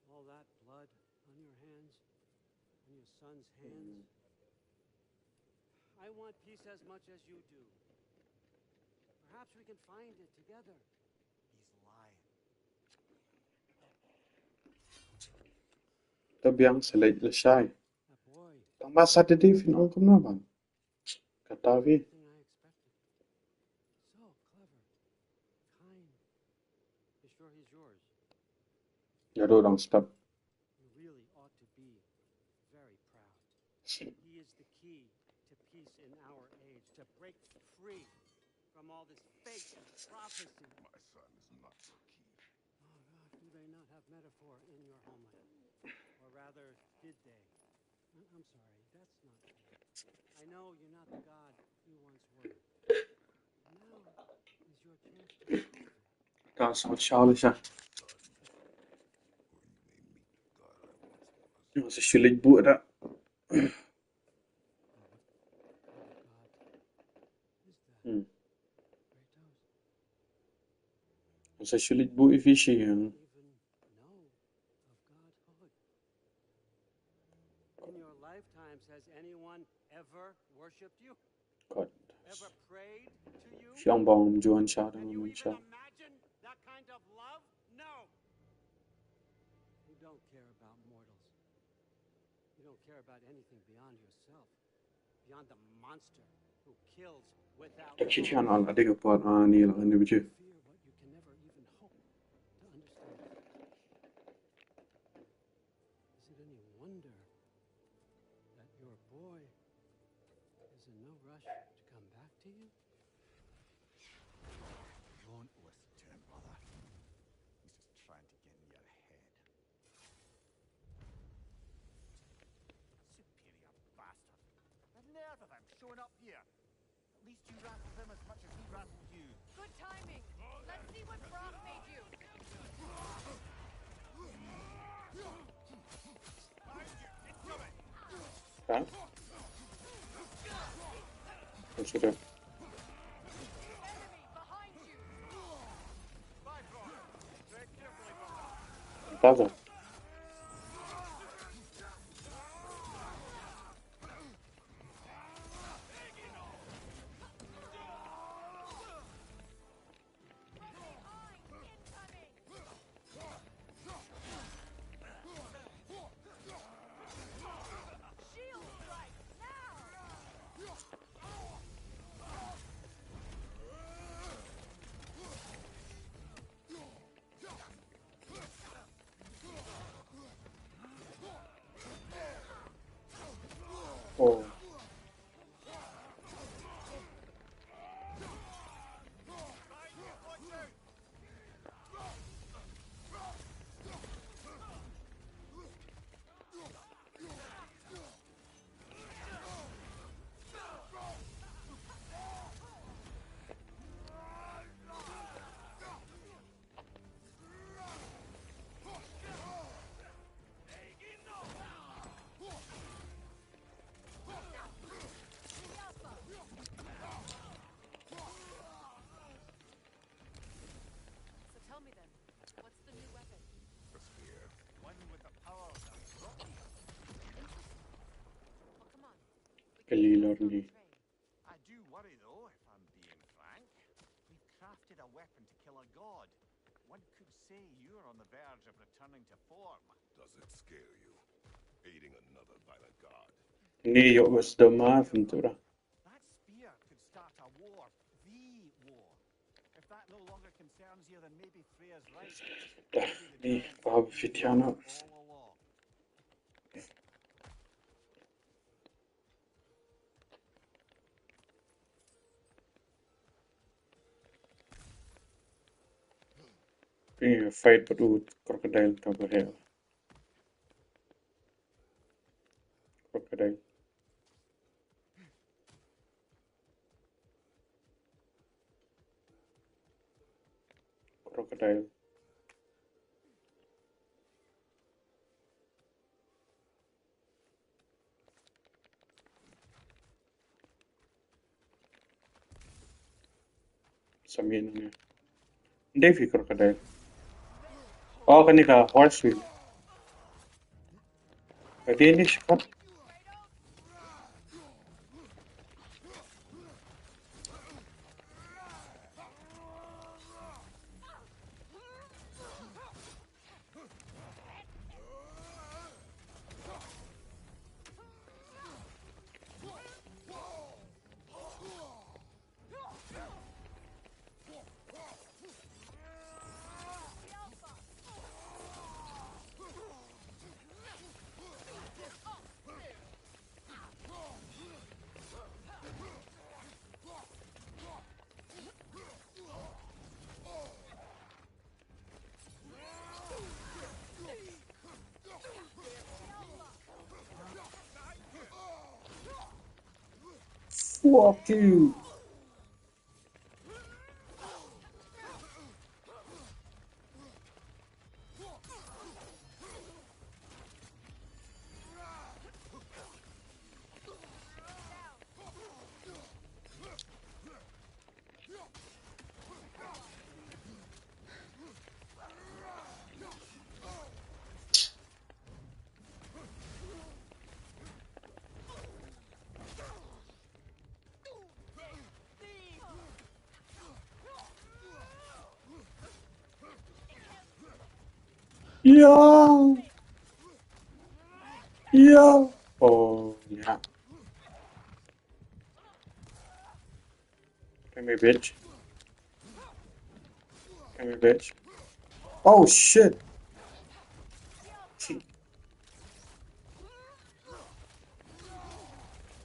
[SPEAKER 19] All that blood on your hands, on your son's hands. I want peace as much as you do. Perhaps we can find it together.
[SPEAKER 12] He's lying.
[SPEAKER 17] Tabiang select the shy. Tama Saturday fin ang kumnaban. Katavi.
[SPEAKER 19] So clever, kind. You sure he's yours?
[SPEAKER 17] Yaro lang stop.
[SPEAKER 19] You really ought to be peace in our age, to break free from all this fake prophecy.
[SPEAKER 3] My son is not so keen.
[SPEAKER 19] Oh God, do they not have metaphor in your homeland? Or rather, did they? I'm sorry, that's not true. I know you're not the God you once were. Now is your chance to prove it.
[SPEAKER 17] Das var Charlie. Så skulle ikke bo der. Så skulle ikke bo I Fishy.
[SPEAKER 19] In your lifetimes, has anyone ever worshipped you?
[SPEAKER 17] Godt.
[SPEAKER 19] Ever prayed to you?
[SPEAKER 17] Fjernbarn Johan Charlie.
[SPEAKER 19] Can you even imagine that kind of love? No. You don't care about mortals. You don't care about anything beyond yourself, beyond the monster who kills without.
[SPEAKER 17] Kiki han aldrig dig på att ni eller nu betyder.
[SPEAKER 19] Fear what you can never even hope to understand. Is it any wonder that your boy is in no rush to come back to you?
[SPEAKER 6] Don't listen to him, brother. He's just trying to get in your head.
[SPEAKER 7] Superior bastard. The nerve of him showing up here. At least you rattled him as much as he rattled you.
[SPEAKER 10] Good timing. Let's see what Brock made you.
[SPEAKER 17] Ja. Vad ska du? Brother. Oh. Galilorni.
[SPEAKER 7] I do worry though, if I'm being frank. We've crafted a weapon to kill a god. One could say you're on the verge of returning to form.
[SPEAKER 3] Does it scare you? Aiding another violent god.
[SPEAKER 17] Nee, jag var stumma aventura.
[SPEAKER 7] That spear could start a war. The war. If that no longer concerns you, then maybe Freya's right.
[SPEAKER 17] Nee, vad förtjänar.
[SPEAKER 7] All along.
[SPEAKER 17] Being a fight but with crocodile cover here. Crocodile. Crocodile. Samin. Davy crocodile. Oh, kanila horse wheel. Pwede ini sikat. Fuck you. Yeah. Yeah. Oh, yeah. Come here, bitch. Come here, bitch. Oh, shit.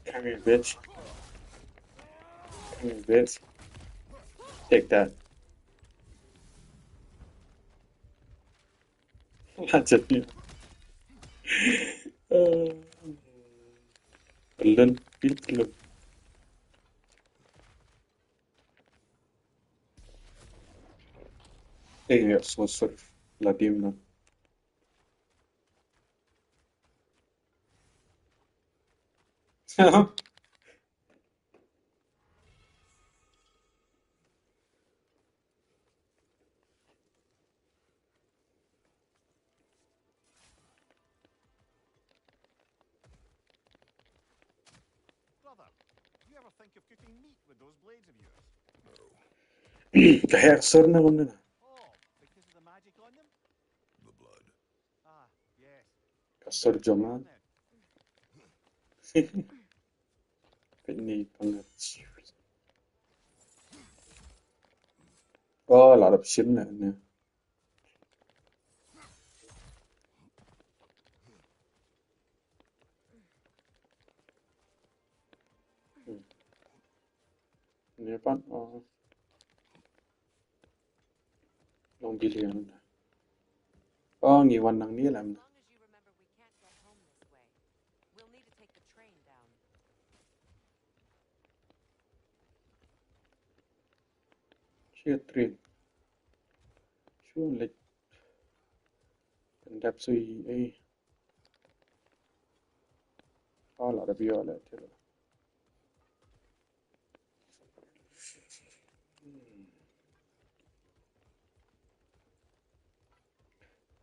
[SPEAKER 17] Come here, bitch. Come here, bitch. Take that. That's it. Yeah. Lân, ít lực. Ey, so sorry. La dimna.
[SPEAKER 7] Brother, do you ever think of cooking meat with those blades of yours?
[SPEAKER 17] Kaya sorna ko na.
[SPEAKER 7] Oh, because of the magic on them?
[SPEAKER 3] The blood.
[SPEAKER 7] Ah, yes.
[SPEAKER 17] Kasor joma. Penny pangat. Oh, a lot of shit na. Ini pan. Oh, long billion. Oh, ngiwan nang ni lam.
[SPEAKER 4] We'll need to take the train down.
[SPEAKER 17] Shit, train. Sure, like. Pendap sui. Eh. Oh, a lot of you all that.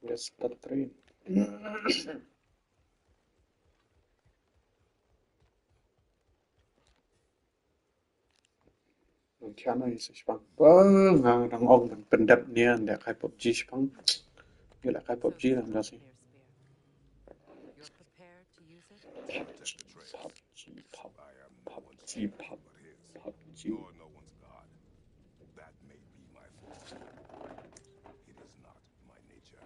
[SPEAKER 17] Yes, the train. Chana is spang. Nang ong nang pendap niya ndak kai PUBG spang. Như là kai PUBG làm ra gì?
[SPEAKER 4] You're prepared to use it?
[SPEAKER 17] PUBG.
[SPEAKER 3] You're no one's god. That may be my fault. It is not my nature.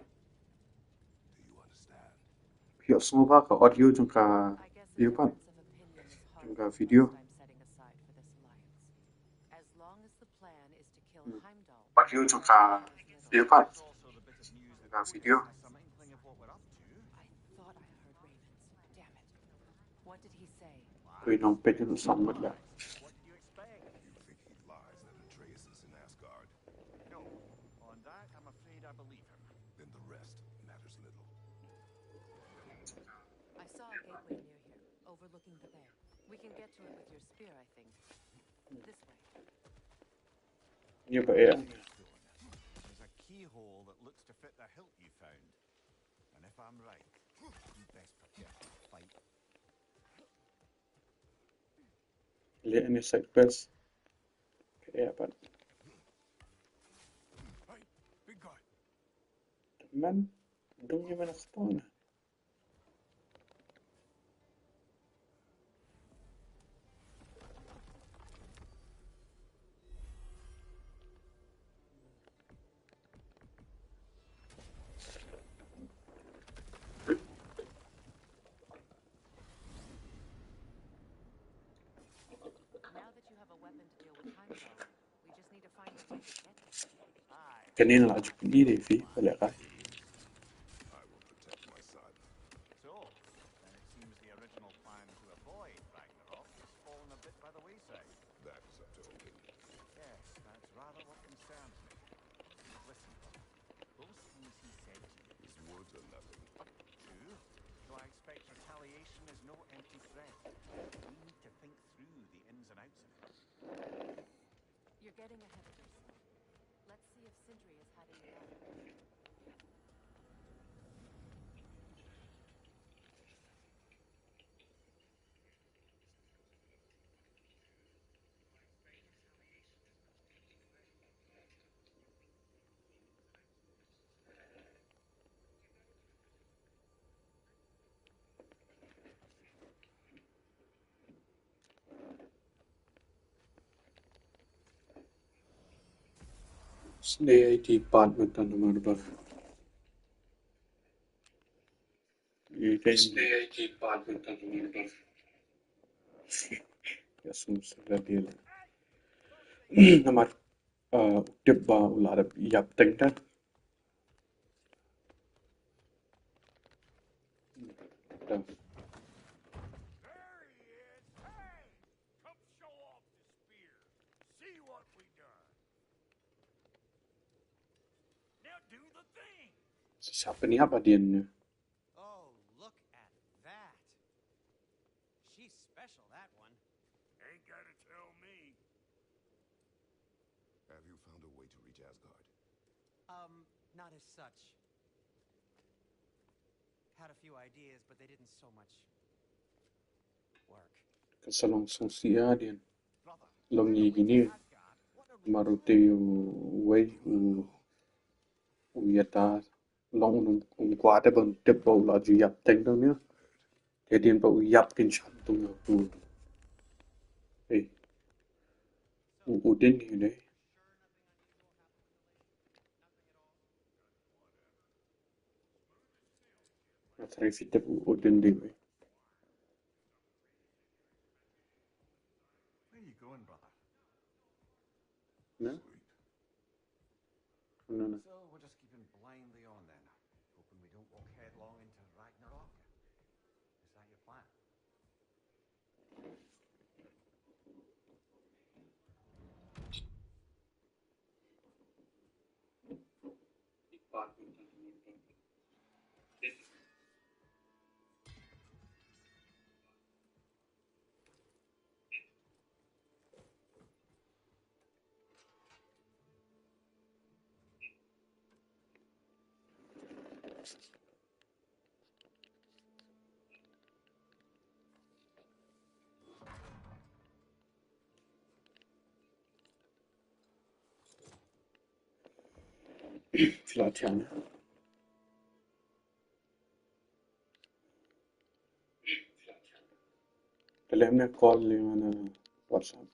[SPEAKER 3] Do you understand?
[SPEAKER 17] Hiểu số ba có audio trong cả video pan. Trong cả video. Audio trong cả video pan. Trong cả video.
[SPEAKER 4] What did he say?
[SPEAKER 17] Tụi nó biết nó sống mất lại.
[SPEAKER 7] What did you expect?
[SPEAKER 3] You think he lies that Atreus is in Asgard?
[SPEAKER 7] No. On that, I'm afraid I believe him.
[SPEAKER 3] Then the rest matters little.
[SPEAKER 4] I saw a gateway near here, overlooking the bay. We can get to it with your spear, I think. This way.
[SPEAKER 17] Như vậy á.
[SPEAKER 7] There's a keyhole that looks to fit the hilt you found. And if I'm right, you best prepare for a fight.
[SPEAKER 17] Lệ này sạch best. Kaya pan.
[SPEAKER 12] Hey, big guy.
[SPEAKER 17] Man, don't even spawn. Cái nên là chụp đi để phí và lại cái.
[SPEAKER 3] I will protect my son.
[SPEAKER 7] So, then it seems the original plan to avoid Ragnarok has fallen a bit by the wayside. threat. We need to think through the ins and outs of it.
[SPEAKER 4] You're getting ahead of yourself. Let's see if Sindri has had any luck.
[SPEAKER 17] Sngi department on the mother. Sngi department on the mother. Yes, deal. Namar tibba ular yap tengta.
[SPEAKER 12] See what we done. Now do the thing.
[SPEAKER 17] Siapa ni apa dia ni?
[SPEAKER 15] Oh, look at that. She's special, that one.
[SPEAKER 12] Ain't gotta tell me.
[SPEAKER 3] Have you found a way to reach Asgard?
[SPEAKER 15] Not as such. Had a few ideas, but they didn't so much work.
[SPEAKER 17] Kasalong song siya din. Long ni gini. Maruti way yata long kwate bang tibba ular ju yap tengta ni. Jadi pa yap kin shantung tu. Hey. Udin ni. Try fit up Odin di.
[SPEAKER 2] Where are you going, brother?
[SPEAKER 17] No? No.
[SPEAKER 2] So we're just keeping blindly on then, hoping we don't walk headlong into Ragnarok. Is that your plan?
[SPEAKER 17] Flatian. Let me call you on WhatsApp.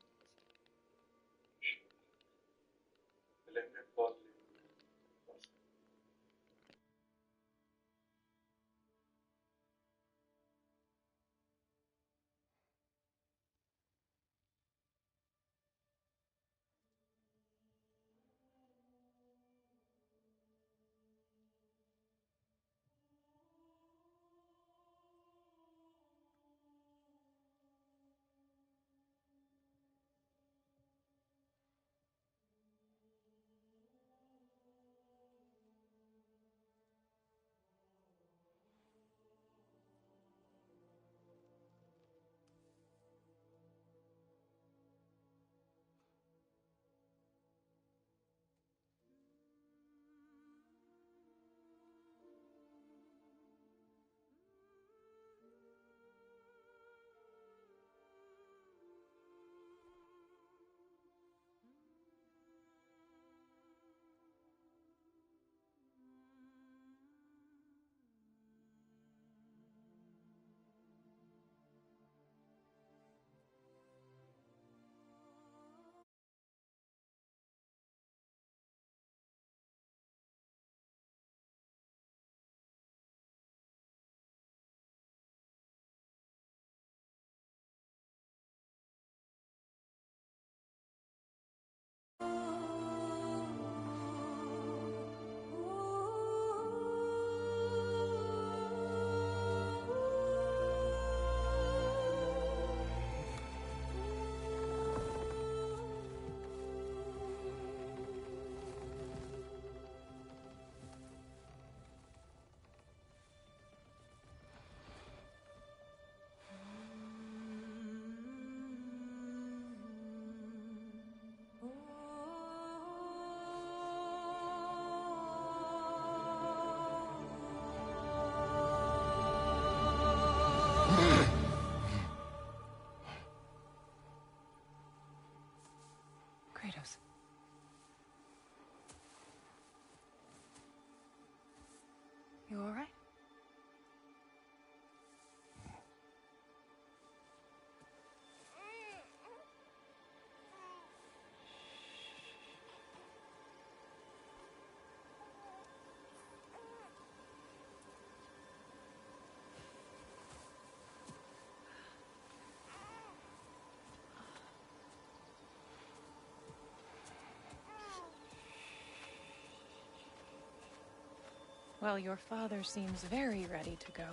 [SPEAKER 4] Well, your father seems very ready to go.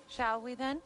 [SPEAKER 4] Shall we then?